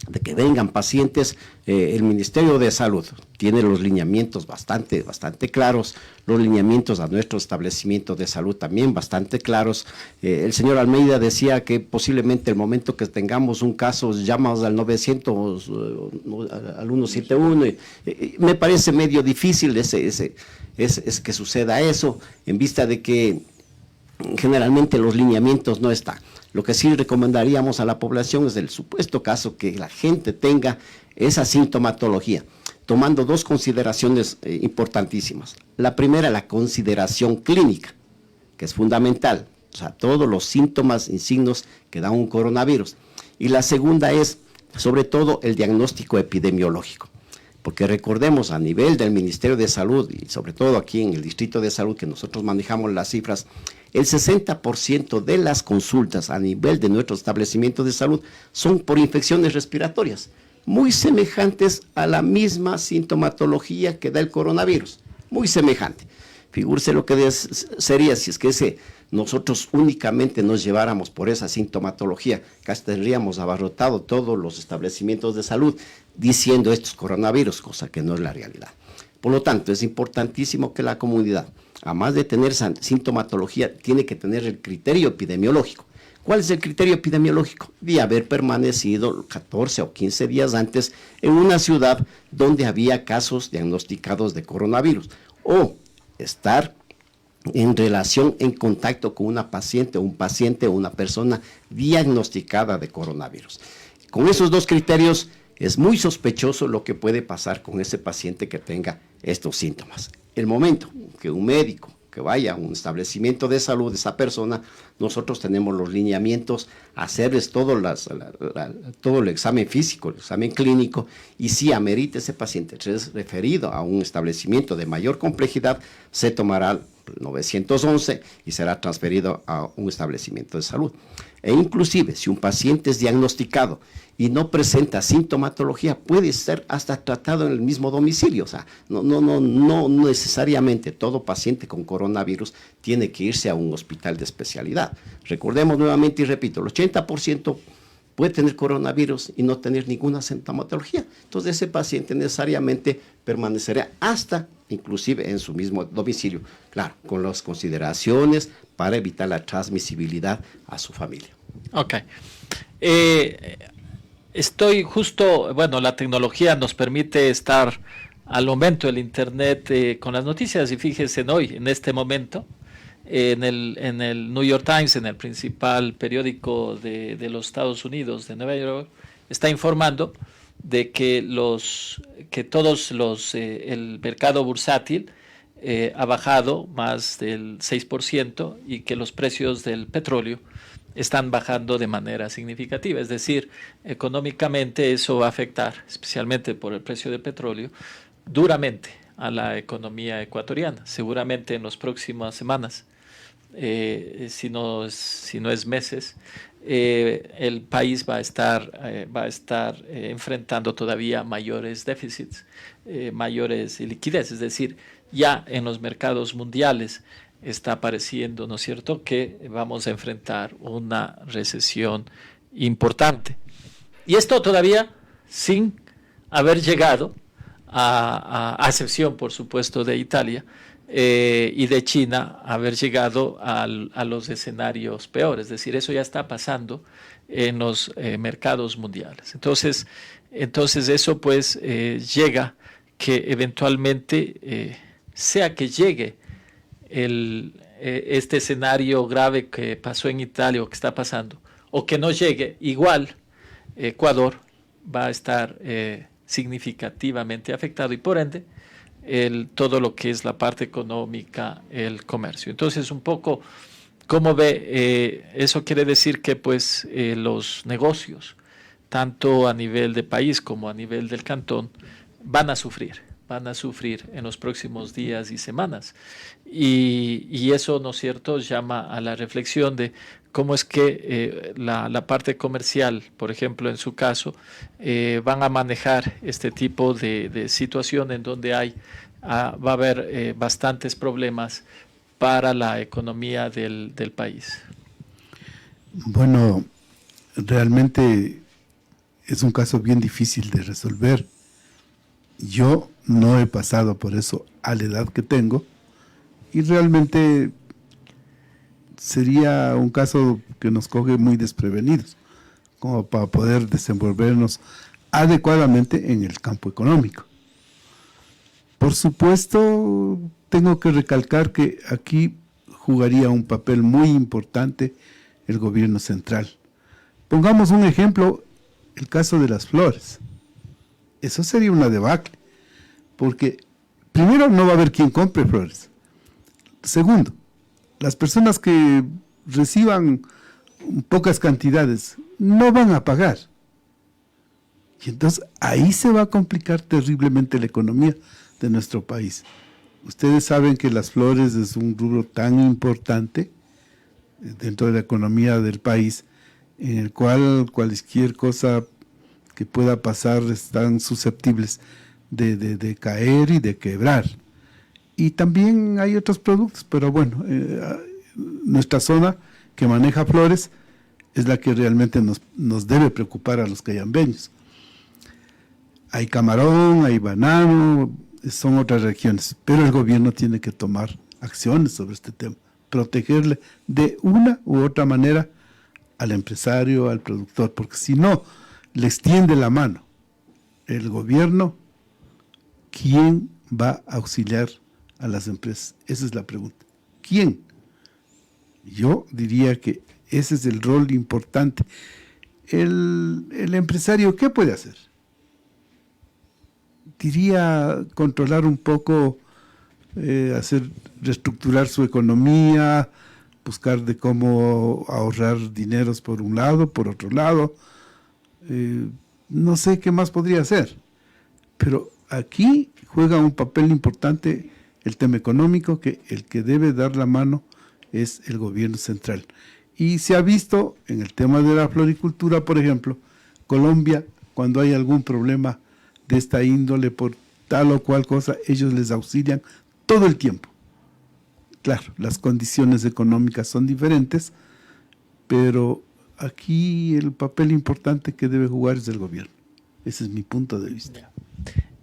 de que vengan pacientes, el Ministerio de Salud tiene los lineamientos bastante claros, los lineamientos a nuestro establecimiento de salud también bastante claros. El señor Almeida decía que posiblemente el momento que tengamos un caso, llamamos al 900, al 171, me parece medio difícil es que suceda eso, en vista de que generalmente los lineamientos no están. Lo que sí recomendaríamos a la población es el supuesto caso que la gente tenga esa sintomatología, tomando dos consideraciones importantísimas. La primera, la consideración clínica, que es fundamental, o sea, todos los síntomas y signos que da un coronavirus. Y la segunda es, sobre todo, el diagnóstico epidemiológico. Porque recordemos, a nivel del Ministerio de Salud, y sobre todo aquí en el Distrito de Salud, que nosotros manejamos las cifras, el 60% de las consultas a nivel de nuestro establecimiento de salud son por infecciones respiratorias, muy semejantes a la misma sintomatología que da el coronavirus, muy semejante. Figúrese lo que sería si es que nosotros únicamente nos lleváramos por esa sintomatología, casi tendríamos abarrotado todos los establecimientos de salud diciendo estos coronavirus, cosa que no es la realidad. Por lo tanto, es importantísimo que la comunidad, además de tener sintomatología, tiene que tener el criterio epidemiológico. ¿Cuál es el criterio epidemiológico? De haber permanecido 14 o 15 días antes en una ciudad donde había casos diagnosticados de coronavirus, o estar en relación, en contacto con una paciente o un paciente o una persona diagnosticada de coronavirus. Con esos dos criterios es muy sospechoso lo que puede pasar con ese paciente que tenga estos síntomas. El momento que un médico que vaya a un establecimiento de salud de esa persona, nosotros tenemos los lineamientos, hacerles todo el examen físico, el examen clínico, y si amerita ese paciente es referido a un establecimiento de mayor complejidad, se tomará 911 y será transferido a un establecimiento de salud. E inclusive, si un paciente es diagnosticado y no presenta sintomatología, puede ser hasta tratado en el mismo domicilio. O sea, no necesariamente todo paciente con coronavirus tiene que irse a un hospital de especialidad. Recordemos nuevamente y repito, el 80% puede tener coronavirus y no tener ninguna sintomatología. Entonces ese paciente necesariamente permanecerá hasta inclusive en su mismo domicilio, claro, con las consideraciones para evitar la transmisibilidad a su familia.
Ok. La tecnología nos permite estar al momento del Internet con las noticias, y fíjense hoy, en este momento, en el New York Times, en el principal periódico de los Estados Unidos, de Nueva York, está informando de que el mercado bursátil ha bajado más del 6% y que los precios del petróleo están bajando de manera significativa. Es decir, económicamente eso va a afectar, especialmente por el precio del petróleo, duramente a la economía ecuatoriana. Seguramente en las próximas semanas, si no es meses, el país va a estar enfrentando todavía mayores déficits, mayores liquidez. Es decir, ya en los mercados mundiales está apareciendo, ¿no es cierto?, que vamos a enfrentar una recesión importante. Y esto todavía sin haber llegado, a excepción, por supuesto, de Italia y de China, haber llegado a los escenarios peores. Es decir, eso ya está pasando en los mercados mundiales. Entonces eso pues llega que eventualmente, sea que llegue este escenario grave que pasó en Italia o que está pasando, o que no llegue, igual Ecuador va a estar significativamente afectado, y por ende todo lo que es la parte económica, el comercio. Entonces, un poco, ¿cómo ve? Eso quiere decir que pues los negocios, tanto a nivel de país como a nivel del cantón, van a sufrir, van a sufrir en los próximos días y semanas. Y eso, ¿no es cierto?, llama a la reflexión de cómo es que la parte comercial, por ejemplo, en su caso, van a manejar este tipo de situación en donde va a haber bastantes problemas para la economía del país.
Bueno, realmente es un caso bien difícil de resolver. Yo no he pasado por eso a la edad que tengo y realmente sería un caso que nos coge muy desprevenidos, como para poder desenvolvernos adecuadamente en el campo económico. Por supuesto, tengo que recalcar que aquí jugaría un papel muy importante el gobierno central. Pongamos un ejemplo, el caso de las flores. Eso sería una debacle, porque primero no va a haber quien compre flores. Segundo, las personas que reciban pocas cantidades no van a pagar. Y entonces ahí se va a complicar terriblemente la economía de nuestro país. Ustedes saben que las flores es un rubro tan importante dentro de la economía del país, en el cual cualquier cosa que pueda pasar están susceptibles de caer y de quebrar. Y también hay otros productos, pero bueno, nuestra zona que maneja flores es la que realmente nos debe preocupar a los cayambeños. Hay camarón, hay banano, son otras regiones, pero el gobierno tiene que tomar acciones sobre este tema, protegerle de una u otra manera al empresario, al productor, porque si no le extiende la mano el gobierno, ¿quién va a auxiliar a las empresas? Esa es la pregunta. ¿Quién? Yo diría que ese es el rol importante. El empresario, ¿qué puede hacer? Diría controlar un poco, reestructurar su economía, buscar de cómo ahorrar dineros por un lado, por otro lado. No sé qué más podría hacer, pero aquí juega un papel importante el tema económico, que el que debe dar la mano es el gobierno central. Y se ha visto en el tema de la floricultura, por ejemplo, Colombia, cuando hay algún problema de esta índole por tal o cual cosa, ellos les auxilian todo el tiempo. Claro, las condiciones económicas son diferentes, pero aquí el papel importante que debe jugar es el gobierno. Ese es mi punto de vista.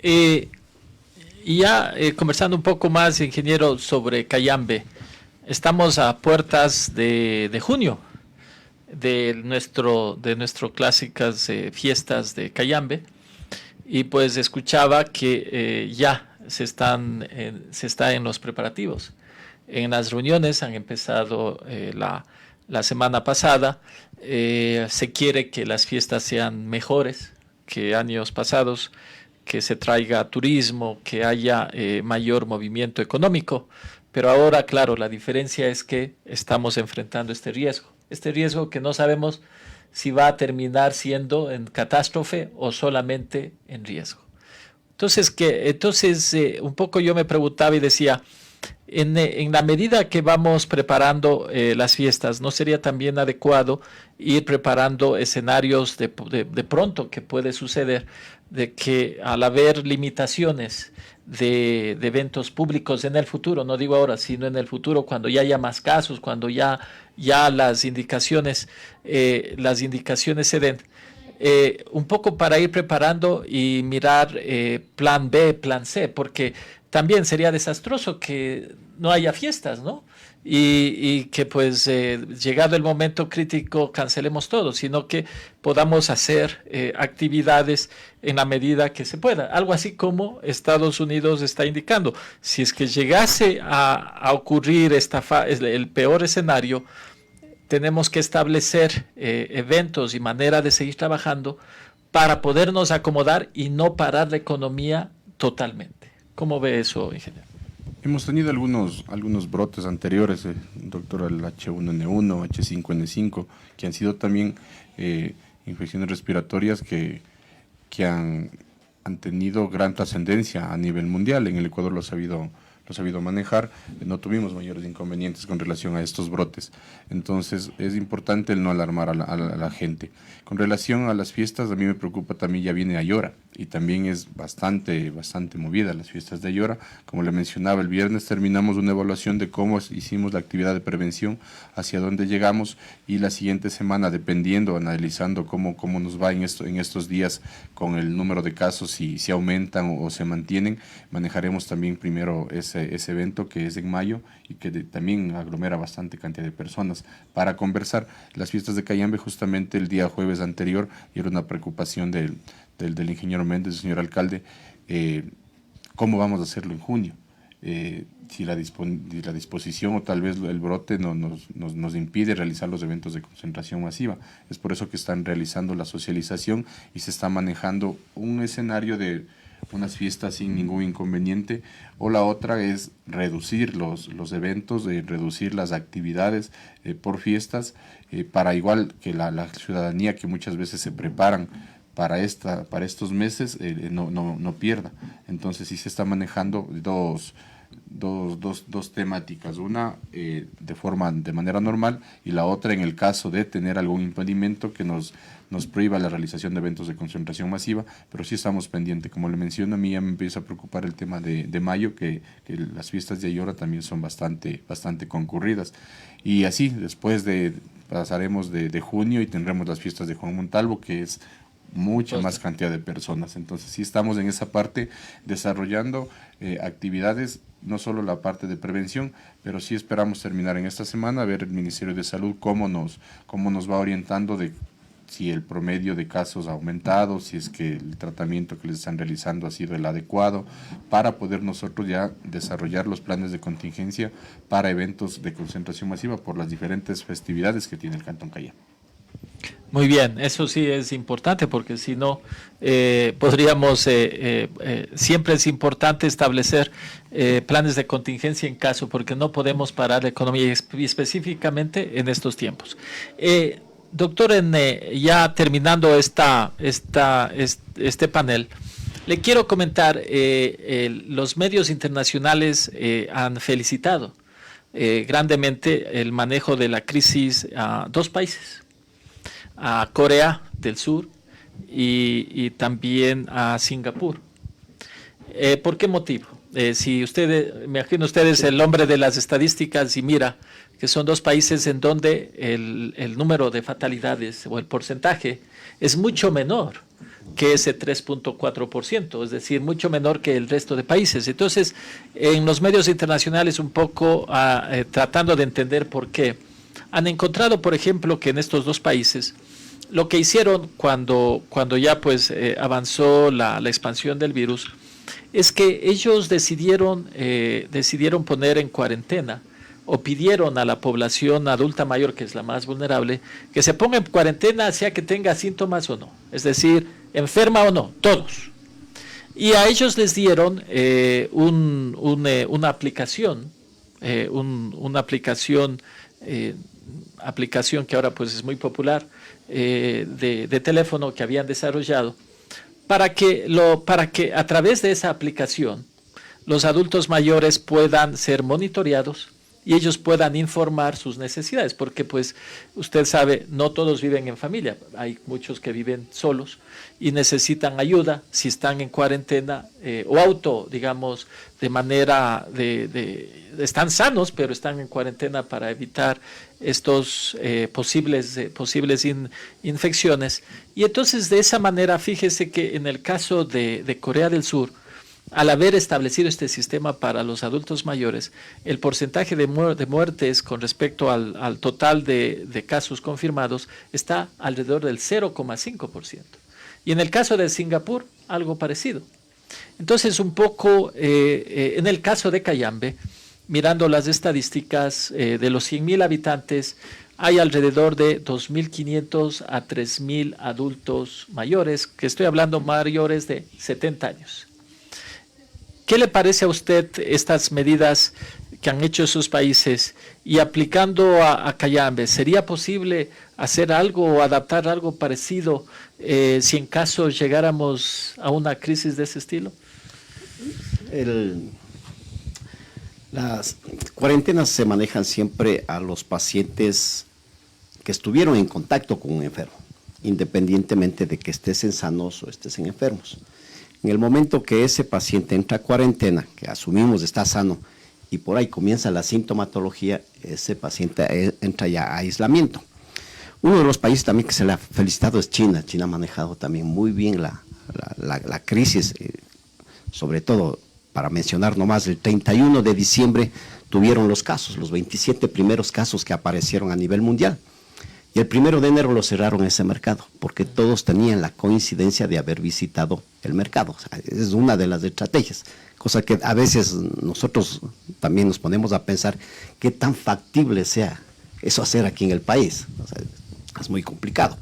Y ya conversando un poco más, ingeniero, sobre Cayambe, estamos a puertas de junio, de nuestro clásicas fiestas de Cayambe, y pues escuchaba que ya se está en los preparativos. En las reuniones han empezado la semana pasada. Se quiere que las fiestas sean mejores que años pasados, que se traiga turismo, que haya mayor movimiento económico. Pero ahora, claro, la diferencia es que estamos enfrentando este riesgo que no sabemos si va a terminar siendo en catástrofe o solamente en riesgo. Entonces un poco yo me preguntaba y decía, en la medida que vamos preparando las fiestas, ¿no sería también adecuado ir preparando escenarios de pronto que puede suceder, de que al haber limitaciones de eventos públicos en el futuro, no digo ahora, sino en el futuro, cuando ya haya más casos, cuando ya las indicaciones se den, un poco para ir preparando y mirar plan B, plan C, porque también sería desastroso que no haya fiestas, ¿no? Y que pues llegado el momento crítico cancelemos todo, sino que podamos hacer actividades en la medida que se pueda. Algo así como Estados Unidos está indicando. Si es que llegase a ocurrir el peor escenario, tenemos que establecer eventos y manera de seguir trabajando para podernos acomodar y no parar la economía totalmente. ¿Cómo ve eso, ingeniero?
Hemos tenido algunos brotes anteriores, doctor, el H1N1, H5N5, que han sido también infecciones respiratorias que han han tenido gran trascendencia a nivel mundial. En el Ecuador lo ha sabido manejar, no tuvimos mayores inconvenientes con relación a estos brotes. Entonces es importante el no alarmar a la gente. Con relación a las fiestas, a mí me preocupa también, ya viene Ayora, y también es bastante movida las fiestas de Ayora. Como le mencionaba, el viernes terminamos una evaluación de cómo hicimos la actividad de prevención, hacia dónde llegamos, y la siguiente semana, dependiendo, analizando cómo nos va en estos días con el número de casos, si aumentan o se mantienen, manejaremos también primero ese evento que es en mayo y que también aglomera bastante cantidad de personas para conversar. Las fiestas de Cayambe, justamente el día jueves anterior, y era una preocupación del ingeniero Méndez, del señor alcalde, cómo vamos a hacerlo en junio. Si la disposición o tal vez el brote nos impide realizar los eventos de concentración masiva. Es por eso que están realizando la socialización y se está manejando un escenario de unas fiestas sin ningún inconveniente, o la otra es reducir los eventos, reducir las actividades por fiestas, para igual que la ciudadanía que muchas veces se preparan para estos meses no pierda. Entonces sí se está manejando dos temáticas, una de manera normal, y la otra en el caso de tener algún impedimento que nos prohíba la realización de eventos de concentración masiva, pero sí estamos pendientes. Como le menciono, a mí ya me empieza a preocupar el tema de mayo, que las fiestas de Ayora también son bastante concurridas, y así después pasaremos de junio y tendremos las fiestas de Juan Montalvo, que es mucha más cantidad de personas. Entonces sí estamos en esa parte desarrollando actividades, no solo la parte de prevención, pero sí esperamos terminar en esta semana, ver el Ministerio de Salud cómo nos va orientando de si el promedio de casos ha aumentado, si es que el tratamiento que les están realizando ha sido el adecuado, para poder nosotros ya desarrollar los planes de contingencia para eventos de concentración masiva por las diferentes festividades que tiene el Cantón Cayambe.
Muy bien, eso sí es importante, porque si no podríamos, siempre es importante establecer planes de contingencia en caso, porque no podemos parar la economía, y específicamente en estos tiempos. Doctor, ya terminando este panel, le quiero comentar, los medios internacionales han felicitado grandemente el manejo de la crisis a dos países, a Corea del Sur y también a Singapur. ¿Por qué motivo? Si ustedes, imagino ustedes el hombre de las estadísticas, y mira que son dos países en donde el número de fatalidades o el porcentaje es mucho menor que ese 3.4%, es decir, mucho menor que el resto de países. Entonces, en los medios internacionales, un poco tratando de entender por qué, han encontrado, por ejemplo, que en estos dos países, lo que hicieron cuando ya pues avanzó la expansión del virus, es que ellos decidieron poner en cuarentena, o pidieron a la población adulta mayor, que es la más vulnerable, que se ponga en cuarentena, sea que tenga síntomas o no, es decir, enferma o no, todos. Y a ellos les dieron una aplicación, aplicación que ahora pues es muy popular, de teléfono que habían desarrollado, para que a través de esa aplicación los adultos mayores puedan ser monitoreados y ellos puedan informar sus necesidades, porque pues usted sabe, no todos viven en familia, hay muchos que viven solos y necesitan ayuda si están en cuarentena o digamos, de manera están sanos, pero están en cuarentena para evitar estos posibles infecciones. Y entonces de esa manera, fíjese que en el caso de Corea del Sur, al haber establecido este sistema para los adultos mayores, el porcentaje de muertes con respecto al total de casos confirmados está alrededor del 0,5%. Y en el caso de Singapur, algo parecido. Entonces, un poco, en el caso de Cayambe, mirando las estadísticas, de los 100.000 habitantes, hay alrededor de 2.500 a 3.000 adultos mayores, que estoy hablando mayores de 70 años. ¿Qué le parece a usted estas medidas que han hecho esos países y aplicando a Cayambe, ¿sería posible hacer algo o adaptar algo parecido si en caso llegáramos a una crisis de ese estilo?
Las cuarentenas se manejan siempre a los pacientes que estuvieron en contacto con un enfermo, independientemente de que estés en sanos o estés en enfermos. En el momento que ese paciente entra a cuarentena, que asumimos está sano, y por ahí comienza la sintomatología, ese paciente entra ya a aislamiento. Uno de los países también que se le ha felicitado es China. China ha manejado también muy bien la crisis, sobre todo, para mencionar nomás, el 31 de diciembre tuvieron los casos, los 27 primeros casos que aparecieron a nivel mundial. Y el 1 de enero lo cerraron ese mercado, porque todos tenían la coincidencia de haber visitado el mercado. O sea, es una de las estrategias, cosa que a veces nosotros también nos ponemos a pensar qué tan factible sea eso hacer aquí en el país. O sea, es muy complicado.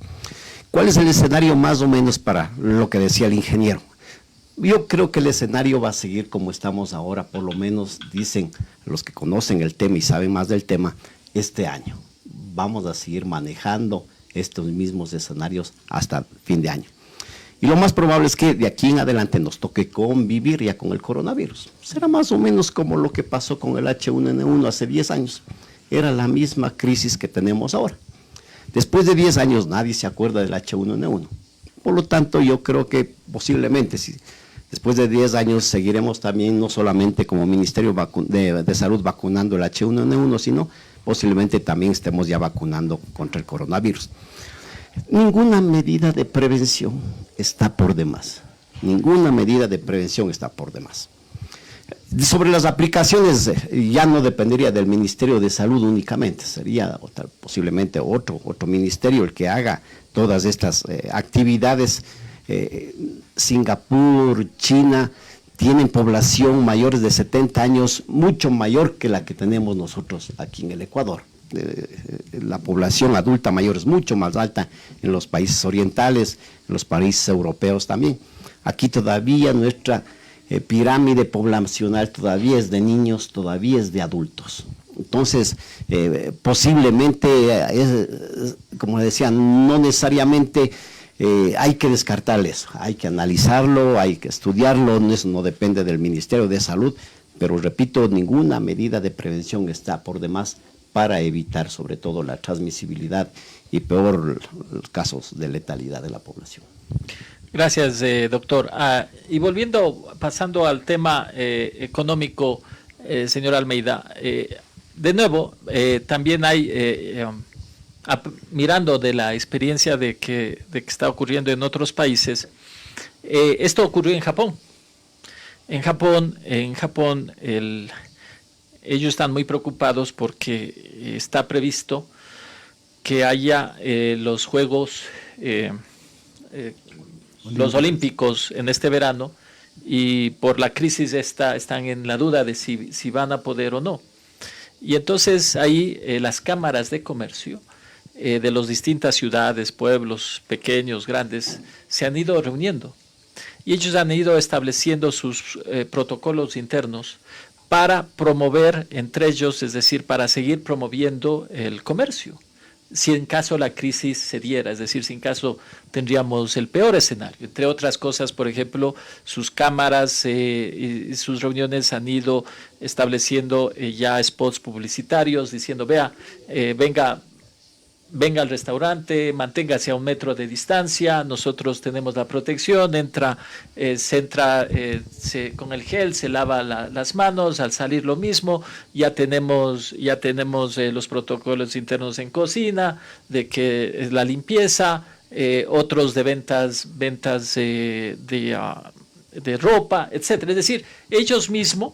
¿Cuál es el escenario más o menos para lo que decía el ingeniero? Yo creo que el escenario va a seguir como estamos ahora, por lo menos dicen los que conocen el tema y saben más del tema, este año. Vamos a seguir manejando estos mismos escenarios hasta fin de año. Y lo más probable es que de aquí en adelante nos toque convivir ya con el coronavirus. Será más o menos como lo que pasó con el H1N1 hace 10 años. Era la misma crisis que tenemos ahora. Después de 10 años nadie se acuerda del H1N1. Por lo tanto, yo creo que posiblemente, si después de 10 años seguiremos también, no solamente como Ministerio de Salud vacunando el H1N1, sino posiblemente también estemos ya vacunando contra el coronavirus. Ninguna medida de prevención está por demás. Ninguna medida de prevención está por demás. Sobre las aplicaciones, ya no dependería del Ministerio de Salud únicamente, sería posiblemente otro ministerio el que haga todas estas actividades. Singapur, China, tienen población mayores de 70 años, mucho mayor que la que tenemos nosotros aquí en el Ecuador. La población adulta mayor es mucho más alta en los países orientales, en los países europeos también. Aquí todavía nuestra pirámide poblacional todavía es de niños, todavía es de adultos. Entonces, posiblemente, como decía, no necesariamente hay que descartar eso, hay que analizarlo, hay que estudiarlo, eso no depende del Ministerio de Salud, pero repito, ninguna medida de prevención está por demás para evitar sobre todo la transmisibilidad y peor los casos de letalidad de la población.
Gracias, doctor. Y pasando al tema económico, señor Almeida, de nuevo, también hay, mirando de la experiencia de que está ocurriendo en otros países, esto ocurrió en Japón. En Japón, ellos están muy preocupados porque está previsto que haya los Juegos los Olímpicos en este verano, y por la crisis están en la duda de si van a poder o no. Y entonces ahí las cámaras de comercio de las distintas ciudades, pueblos pequeños, grandes, se han ido reuniendo. Y ellos han ido estableciendo sus protocolos internos para promover entre ellos, es decir, para seguir promoviendo el comercio. Si en caso la crisis se diera, es decir, si en caso tendríamos el peor escenario. Entre otras cosas, por ejemplo, sus cámaras y sus reuniones han ido estableciendo ya spots publicitarios diciendo, vea, venga al restaurante, manténgase a 1 metro de distancia, nosotros tenemos la protección, con el gel, se lava las manos, al salir lo mismo, ya tenemos los protocolos internos en cocina, de que es la limpieza, otros de ventas de ropa, etcétera. Es decir, ellos mismos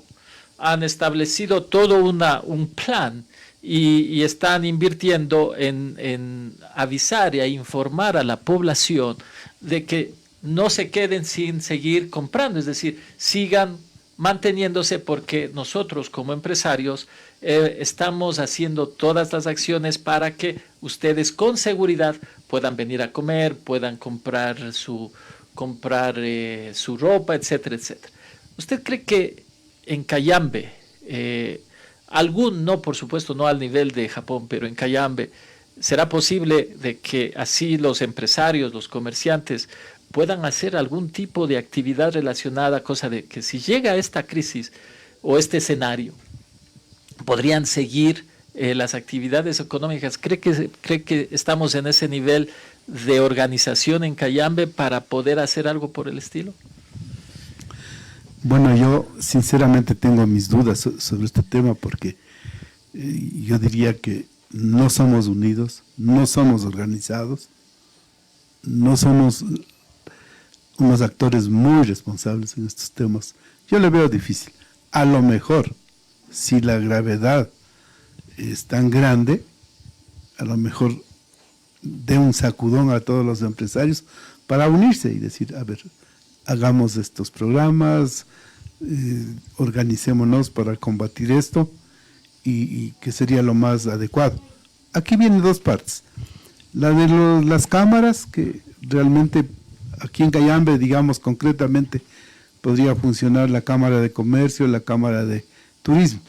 han establecido todo un plan y están invirtiendo en avisar y a informar a la población de que no se queden sin seguir comprando, es decir, sigan manteniéndose, porque nosotros como empresarios estamos haciendo todas las acciones para que ustedes con seguridad puedan venir a comer, puedan comprar su ropa, etcétera, etcétera. ¿Usted cree que en Cayambe no, por supuesto, no al nivel de Japón, pero en Cayambe, ¿será posible de que así los empresarios, los comerciantes, puedan hacer algún tipo de actividad relacionada, cosa de que si llega esta crisis o este escenario, podrían seguir las actividades económicas? ¿Cree que estamos en ese nivel de organización en Cayambe para poder hacer algo por el estilo?
Bueno, yo sinceramente tengo mis dudas sobre este tema porque yo diría que no somos unidos, no somos organizados, no somos unos actores muy responsables en estos temas. Yo le veo difícil. A lo mejor, si la gravedad es tan grande, a lo mejor dé un sacudón a todos los empresarios para unirse y decir, a ver, hagamos estos programas, organicémonos para combatir esto y que sería lo más adecuado. Aquí vienen dos partes. La de las cámaras, que realmente aquí en Cayambe, digamos concretamente, podría funcionar la Cámara de Comercio, la Cámara de Turismo.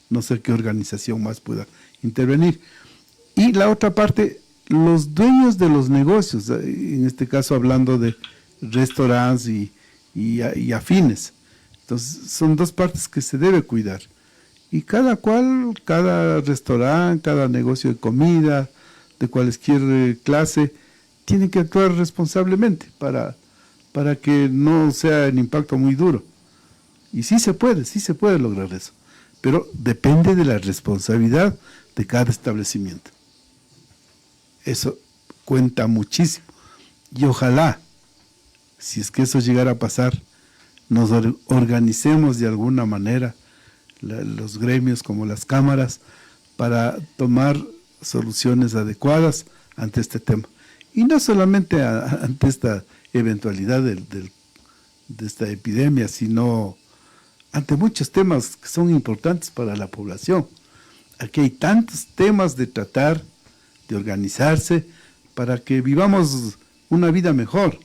No sé qué organización más pueda intervenir. Y la otra parte, los dueños de los negocios, en este caso hablando de restaurantes y afines. Entonces, son dos partes que se debe cuidar. Y cada restaurante, cada negocio de comida, de cualquier clase, tiene que actuar responsablemente para que no sea el impacto muy duro. Y sí se puede lograr eso. Pero depende de la responsabilidad de cada establecimiento. Eso cuenta muchísimo. Y ojalá, si es que eso llegara a pasar, nos organicemos de alguna manera, los gremios como las cámaras, para tomar soluciones adecuadas ante este tema. Y no solamente ante esta eventualidad de esta epidemia, sino ante muchos temas que son importantes para la población. Aquí hay tantos temas de tratar, de organizarse, para que vivamos una vida mejor,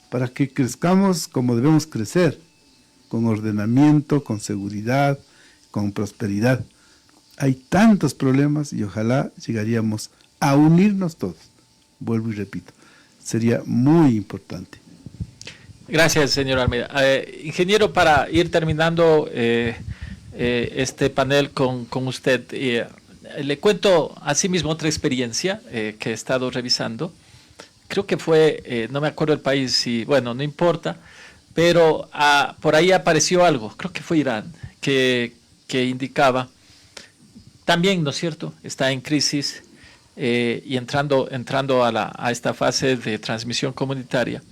para que crezcamos como debemos crecer, con ordenamiento, con seguridad, con prosperidad. Hay tantos problemas y ojalá llegaríamos a unirnos todos. Vuelvo y repito, sería muy importante.
Gracias, señor Almeida. Ingeniero, para ir terminando este panel con usted, le cuento asimismo otra experiencia que he estado revisando. Creo que fue, no me acuerdo el país, y bueno, no importa, pero por ahí apareció algo, creo que fue Irán, que indicaba, también, ¿no es cierto?, está en crisis y entrando a esta fase de transmisión comunitaria.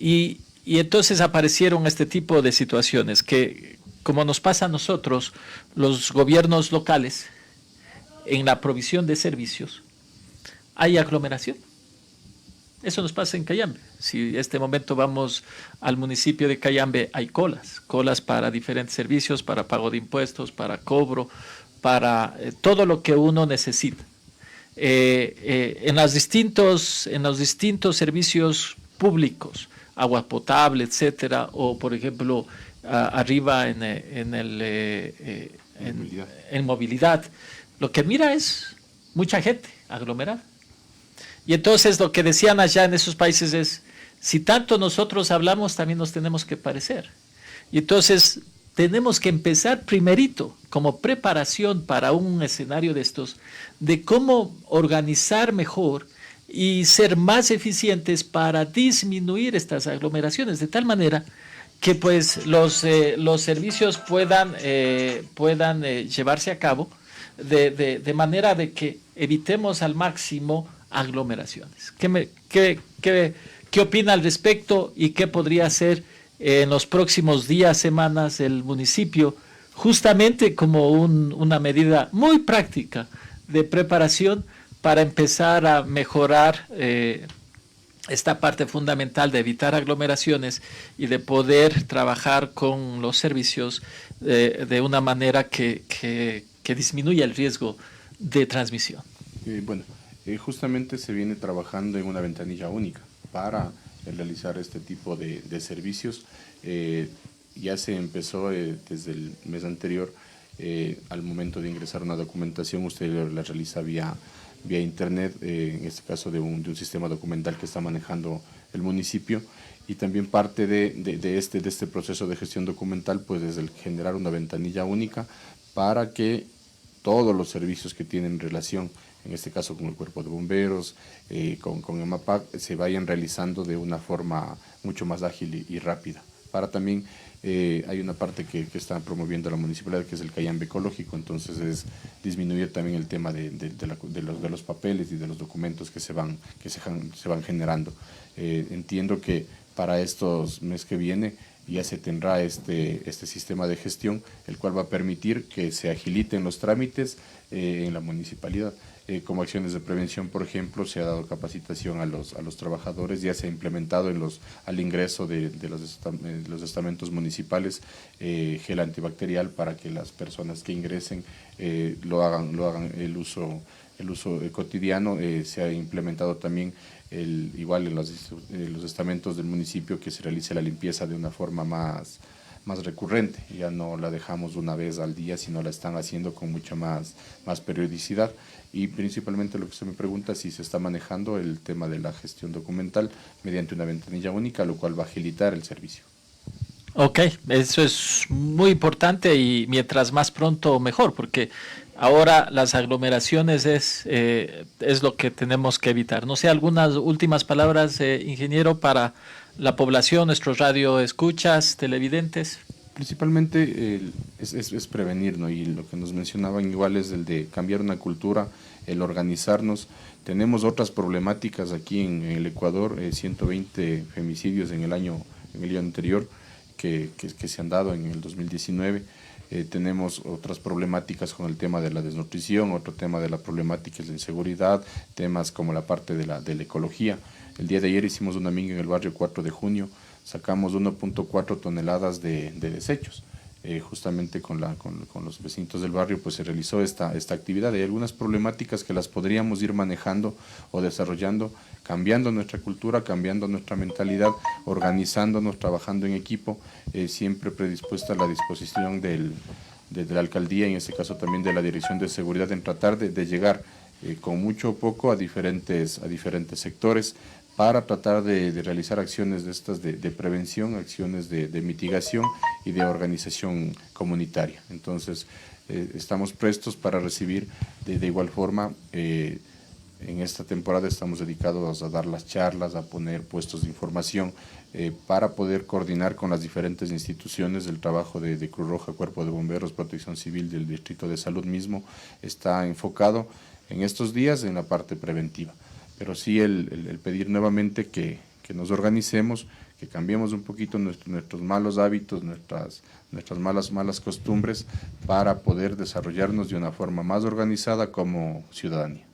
Y entonces aparecieron este tipo de situaciones que, como nos pasa a nosotros, los gobiernos locales, en la provisión de servicios, hay aglomeración. Eso nos pasa en Cayambe. Si en este momento vamos al municipio de Cayambe, hay colas para diferentes servicios, para pago de impuestos, para cobro, para todo lo que uno necesita. En los distintos servicios públicos, agua potable, etcétera, o por ejemplo arriba en movilidad, lo que mira es mucha gente aglomerada. Y entonces lo que decían allá en esos países es, si tanto nosotros hablamos, también nos tenemos que parecer. Y entonces tenemos que empezar primerito, como preparación para un escenario de estos, de cómo organizar mejor y ser más eficientes para disminuir estas aglomeraciones, de tal manera que pues los servicios puedan llevarse a cabo de manera de que evitemos al máximo aglomeraciones. ¿Qué opina al respecto y qué podría hacer en los próximos días, semanas el municipio, justamente como una medida muy práctica de preparación para empezar a mejorar esta parte fundamental de evitar aglomeraciones y de poder trabajar con los servicios de una manera que disminuya el riesgo de transmisión?
Justamente se viene trabajando en una ventanilla única para realizar este tipo de servicios. Ya se empezó desde el mes anterior al momento de ingresar una documentación usted la realiza vía internet, en este caso de un sistema documental que está manejando el municipio, y también parte de este proceso de gestión documental pues es el generar una ventanilla única para que todos los servicios que tienen relación, en este caso con el Cuerpo de Bomberos, con EMAPAC, se vayan realizando de una forma mucho más ágil y rápida. Para también, hay una parte que está promoviendo la municipalidad, que es el Cayambe ecológico, entonces es disminuir también el tema de los papeles y de los documentos que se van generando. Entiendo que para estos meses que viene ya se tendrá este sistema de gestión, el cual va a permitir que se agiliten los trámites en la municipalidad. Como acciones de prevención, por ejemplo, se ha dado capacitación a los trabajadores, ya se ha implementado al ingreso de los estamentos municipales gel antibacterial para que las personas que ingresen lo hagan el uso cotidiano. Se ha implementado también igual en los estamentos del municipio que se realice la limpieza de una forma más recurrente. Ya no la dejamos una vez al día, sino la están haciendo con mucha más periodicidad. Y principalmente lo que se me pregunta, si se está manejando el tema de la gestión documental mediante una ventanilla única, lo cual va a agilitar el servicio.
Ok, eso es muy importante y mientras más pronto mejor, porque ahora las aglomeraciones es lo que tenemos que evitar. No sé, algunas últimas palabras, ingeniero, para la población, nuestros radioescuchas, televidentes.
Principalmente es prevenir, ¿no? Y lo que nos mencionaban igual es el de cambiar una cultura, el organizarnos. Tenemos otras problemáticas aquí en el Ecuador, 120 femicidios en el año anterior que se han dado en el 2019. Tenemos otras problemáticas con el tema de la desnutrición, otro tema de la problemática es la inseguridad, temas como la parte de la ecología. El día de ayer hicimos una minga en el barrio 4 de junio, sacamos 1.4 toneladas de desechos. Justamente con los vecinos del barrio pues se realizó esta actividad. Hay algunas problemáticas que las podríamos ir manejando o desarrollando, cambiando nuestra cultura, cambiando nuestra mentalidad, organizándonos, trabajando en equipo, siempre predispuesta a la disposición de la alcaldía, en este caso también de la Dirección de Seguridad, en tratar de llegar con mucho o poco a diferentes sectores, para tratar de realizar acciones de prevención, acciones de mitigación y de organización comunitaria. Entonces, estamos prestos para recibir de igual forma. En esta temporada estamos dedicados a dar las charlas, a poner puestos de información para poder coordinar con las diferentes instituciones. El trabajo de Cruz Roja, Cuerpo de Bomberos, Protección Civil del Distrito de Salud mismo está enfocado en estos días en la parte preventiva. Pero sí el pedir nuevamente que nos organicemos, que cambiemos un poquito nuestros malos hábitos, nuestras malas costumbres, para poder desarrollarnos de una forma más organizada como ciudadanía.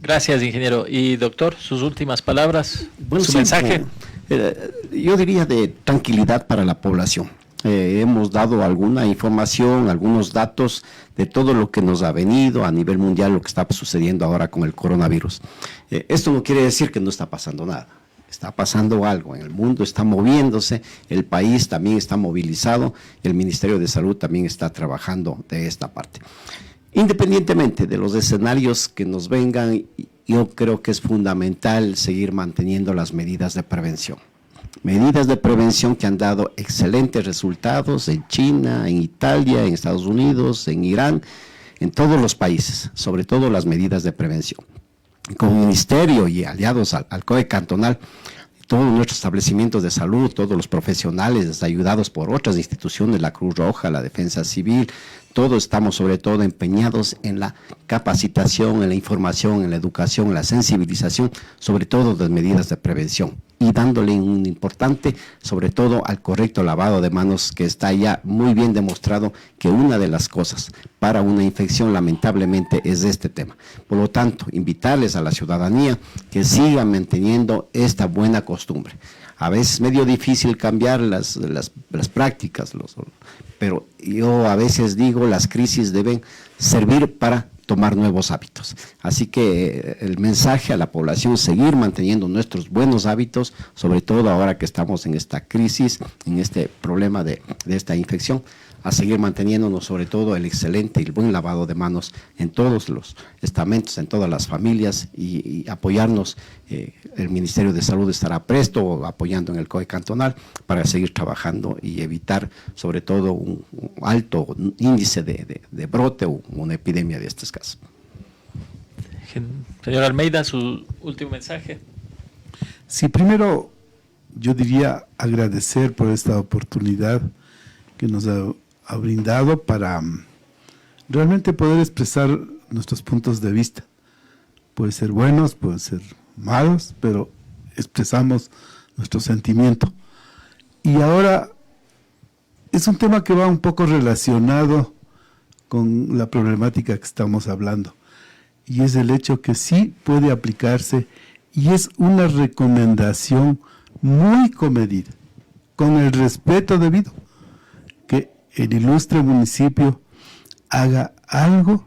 Gracias, ingeniero. Y doctor, sus últimas palabras,
bueno,
su
sí,
mensaje.
Yo diría de tranquilidad para la población. Hemos dado alguna información, algunos datos de todo lo que nos ha venido a nivel mundial, lo que está sucediendo ahora con el coronavirus. Esto no quiere decir que no está pasando nada. Está pasando algo, en el mundo está moviéndose, el país también está movilizado, el Ministerio de Salud también está trabajando de esta parte. Independientemente de los escenarios que nos vengan, yo creo que es fundamental seguir manteniendo las medidas de prevención. Medidas de prevención que han dado excelentes resultados en China, en Italia, en Estados Unidos, en Irán, en todos los países, sobre todo las medidas de prevención. Como ministerio y aliados al COE cantonal, todos nuestros establecimientos de salud, todos los profesionales ayudados por otras instituciones, la Cruz Roja, la Defensa Civil, todos estamos sobre todo empeñados en la capacitación, en la información, en la educación, en la sensibilización, sobre todo de medidas de prevención, y dándole un importante, sobre todo al correcto lavado de manos, que está ya muy bien demostrado que una de las cosas para una infección lamentablemente es este tema. Por lo tanto, invitarles a la ciudadanía que sigan manteniendo esta buena costumbre. A veces medio difícil cambiar las prácticas, pero yo a veces digo, las crisis deben servir para tomar nuevos hábitos. Así que el mensaje a la población, seguir manteniendo nuestros buenos hábitos, sobre todo ahora que estamos en esta crisis, en este problema de esta infección, a seguir manteniéndonos, sobre todo el excelente y el buen lavado de manos en todos los estamentos, en todas las familias, y apoyarnos. El Ministerio de Salud estará presto apoyando en el COE cantonal para seguir trabajando y evitar sobre todo un alto índice de brote o una epidemia de estos casos.
Señor Almeida, su último mensaje.
Sí, primero yo diría agradecer por esta oportunidad que nos ha brindado para realmente poder expresar nuestros puntos de vista. Puede ser buenos, pueden ser malos, pero expresamos nuestro sentimiento. Y ahora es un tema que va un poco relacionado con la problemática que estamos hablando, y es el hecho que sí puede aplicarse, y es una recomendación muy comedida, con el respeto debido, que el ilustre municipio haga algo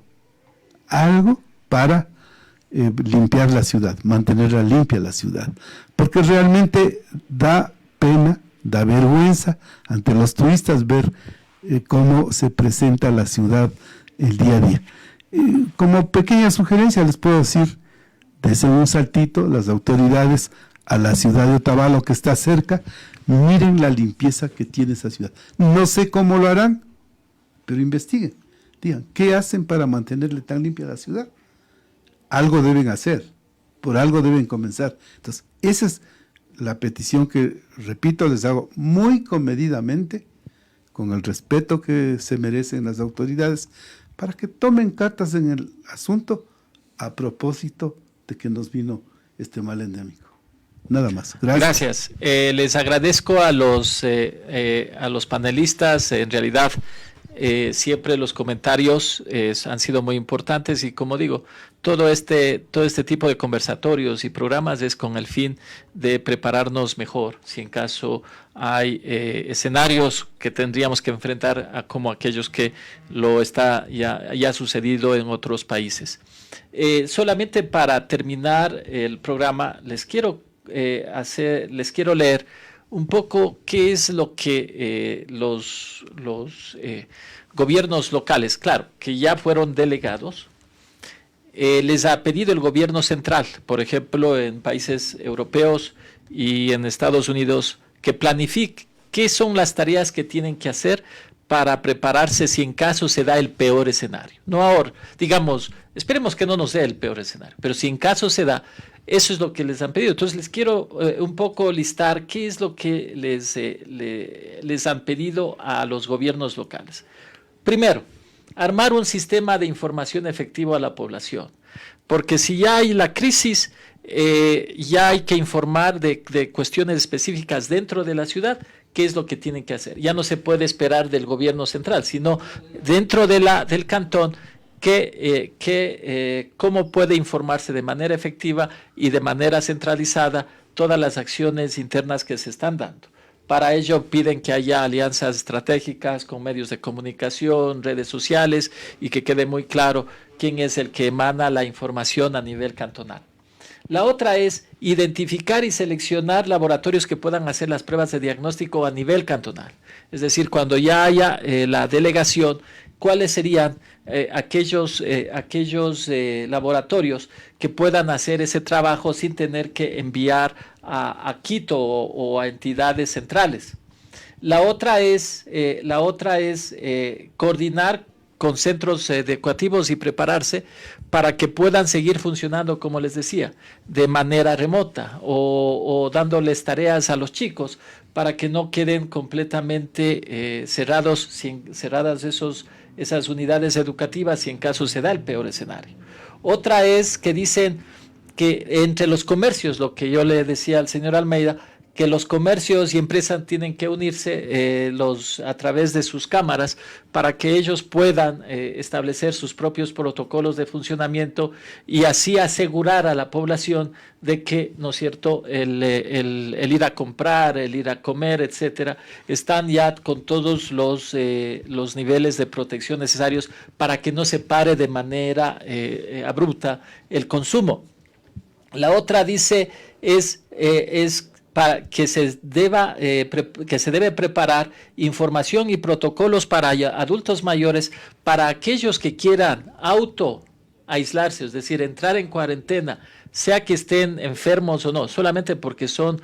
para limpiar la ciudad, mantenerla limpia la ciudad, porque realmente da pena, da vergüenza ante los turistas ver cómo se presenta la ciudad el día a día. Como pequeña sugerencia les puedo decir, desde un saltito, las autoridades a la ciudad de Otavalo, que está cerca, miren la limpieza que tiene esa ciudad. No sé cómo lo harán, pero investiguen, digan, ¿qué hacen para mantenerle tan limpia la ciudad? Algo deben hacer, por algo deben comenzar. Entonces, esa es la petición que, repito, les hago muy comedidamente, con el respeto que se merecen las autoridades, para que tomen cartas en el asunto a propósito de que nos vino este mal endémico. Nada más.
Gracias. Les agradezco a los panelistas. En realidad, siempre los comentarios han sido muy importantes, y como digo, todo este tipo de conversatorios y programas es con el fin de prepararnos mejor si en caso hay escenarios que tendríamos que enfrentar como aquellos que ya ha sucedido en otros países. Solamente para terminar el programa, les quiero leer un poco qué es lo que los gobiernos locales, claro, que ya fueron delegados, les ha pedido el gobierno central, por ejemplo, en países europeos y en Estados Unidos, que planifique qué son las tareas que tienen que hacer para prepararse si en caso se da el peor escenario. No ahora, digamos, esperemos que no nos dé el peor escenario, pero si en caso se da, eso es lo que les han pedido. Entonces les quiero un poco listar qué es lo que les han pedido a los gobiernos locales. Primero, armar un sistema de información efectivo a la población, porque si ya hay la crisis, ya hay que informar de cuestiones específicas dentro de la ciudad, qué es lo que tienen que hacer. Ya no se puede esperar del gobierno central, sino dentro del cantón, cómo puede informarse de manera efectiva y de manera centralizada todas las acciones internas que se están dando. Para ello piden que haya alianzas estratégicas con medios de comunicación, redes sociales, y que quede muy claro quién es el que emana la información a nivel cantonal. La otra es identificar y seleccionar laboratorios que puedan hacer las pruebas de diagnóstico a nivel cantonal. Es decir, cuando ya haya la delegación, ¿cuáles serían aquellos laboratorios que puedan hacer ese trabajo sin tener que enviar a Quito o a entidades centrales? La otra es coordinar con centros educativos y prepararse para que puedan seguir funcionando, como les decía, de manera remota o dándoles tareas a los chicos para que no queden completamente cerradas esas unidades educativas si en caso se da el peor escenario. Otra es que dicen que entre los comercios, lo que yo le decía al señor Almeida, que los comercios y empresas tienen que unirse a través de sus cámaras para que ellos puedan establecer sus propios protocolos de funcionamiento y así asegurar a la población de que, ¿no es cierto?, el ir a comprar, el ir a comer, etcétera, están ya con todos los niveles de protección necesarios para que no se pare de manera abrupta el consumo. La otra dice es para que se debe preparar información y protocolos para adultos mayores, para aquellos que quieran aislarse, es decir, entrar en cuarentena, sea que estén enfermos o no, solamente porque son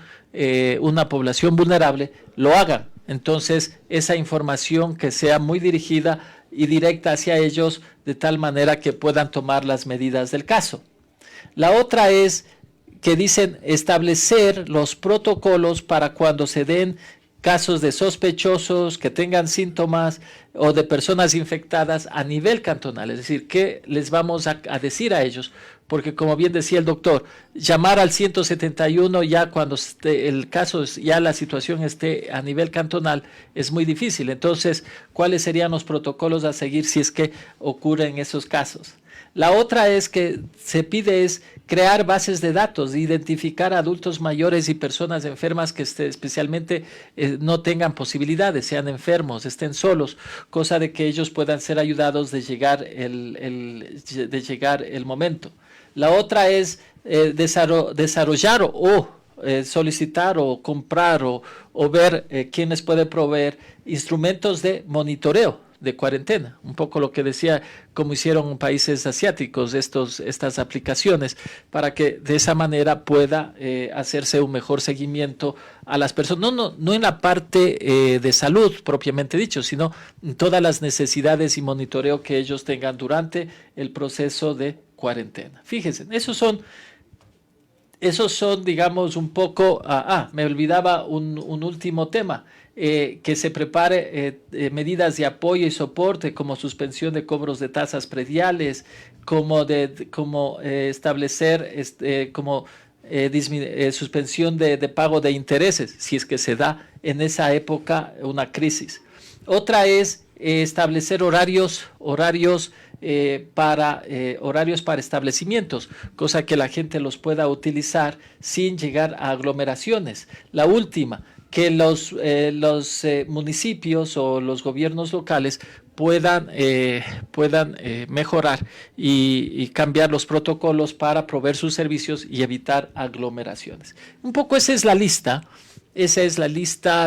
una población vulnerable, lo hagan. Entonces, esa información que sea muy dirigida y directa hacia ellos, de tal manera que puedan tomar las medidas del caso. La otra es que dicen establecer los protocolos para cuando se den casos de sospechosos que tengan síntomas o de personas infectadas a nivel cantonal, es decir, ¿qué les vamos a decir a ellos? Porque como bien decía el doctor, llamar al 171 ya cuando el caso, ya la situación esté a nivel cantonal es muy difícil. Entonces, ¿cuáles serían los protocolos a seguir si es que ocurren esos casos? La otra es que se pide es crear bases de datos, identificar a adultos mayores y personas enfermas que especialmente no tengan posibilidades, sean enfermos, estén solos, cosa de que ellos puedan ser ayudados de llegar el momento. La otra es desarrollar o solicitar o comprar o ver quiénes pueden proveer instrumentos de monitoreo de cuarentena, un poco lo que decía, como hicieron en países asiáticos estas aplicaciones, para que de esa manera pueda hacerse un mejor seguimiento a las personas, no en la parte de salud propiamente dicho, sino en todas las necesidades y monitoreo que ellos tengan durante el proceso de cuarentena. Fíjense, esos son, digamos, un poco, me olvidaba un último tema, que se prepare medidas de apoyo y soporte como suspensión de cobros de tasas prediales, como establecer suspensión de pago de intereses, si es que se da en esa época una crisis. Otra es establecer horarios para establecimientos, cosa que la gente los pueda utilizar sin llegar a aglomeraciones. La última, que los municipios o los gobiernos locales puedan mejorar y cambiar los protocolos para proveer sus servicios y evitar aglomeraciones. Un poco esa es la lista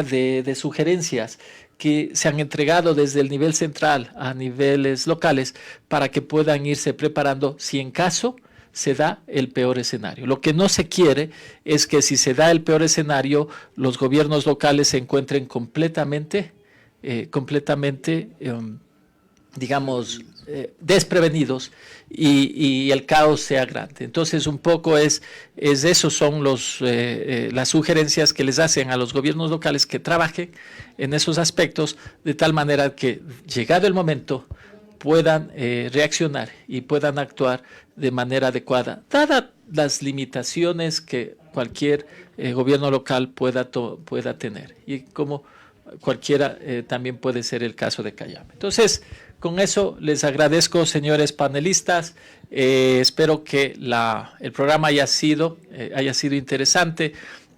de sugerencias que se han entregado desde el nivel central a niveles locales para que puedan irse preparando si en caso se da el peor escenario. Lo que no se quiere es que si se da el peor escenario, los gobiernos locales se encuentren completamente desprevenidos y el caos sea grande. Entonces, un poco esos son las sugerencias que les hacen a los gobiernos locales que trabajen en esos aspectos de tal manera que, llegado el momento, puedan reaccionar y puedan actuar de manera adecuada, dadas las limitaciones que cualquier gobierno local pueda tener. Y como cualquiera también puede ser el caso de Cayambe. Entonces, con eso les agradezco, señores panelistas. Espero que el programa haya sido interesante,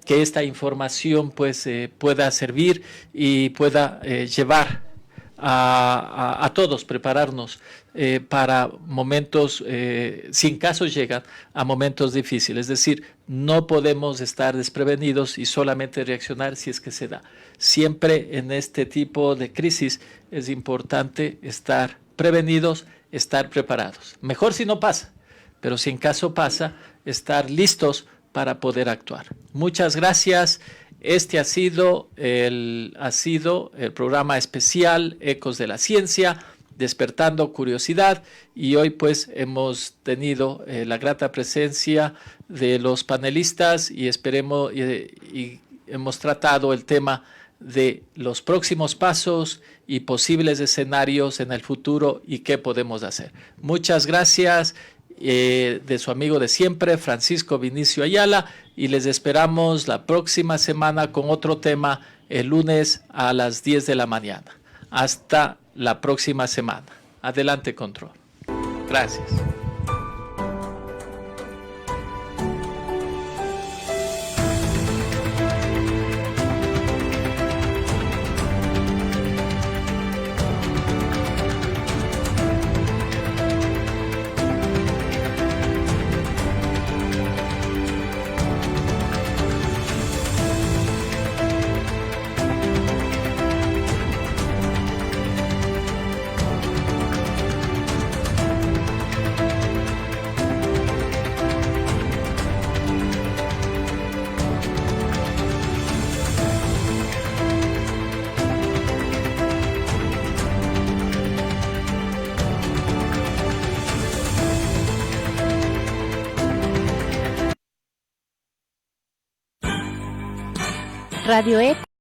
que esta información pues pueda servir y pueda llevar a todos, prepararnos para momentos, si en caso llegan a momentos difíciles. Es decir, no podemos estar desprevenidos y solamente reaccionar si es que se da. Siempre en este tipo de crisis es importante estar prevenidos, estar preparados. Mejor si no pasa, pero si en caso pasa, estar listos para poder actuar. Muchas gracias. Este ha sido el programa especial Ecos de la Ciencia, Despertando Curiosidad, y hoy pues hemos tenido la grata presencia de los panelistas y esperemos y hemos tratado el tema de los próximos pasos y posibles escenarios en el futuro y qué podemos hacer. Muchas gracias. De su amigo de siempre, Francisco Vinicio Ayala, y les esperamos la próxima semana con otro tema el lunes a las 10 de la mañana. Hasta la próxima semana. Adelante, control. Gracias.
Radio Eco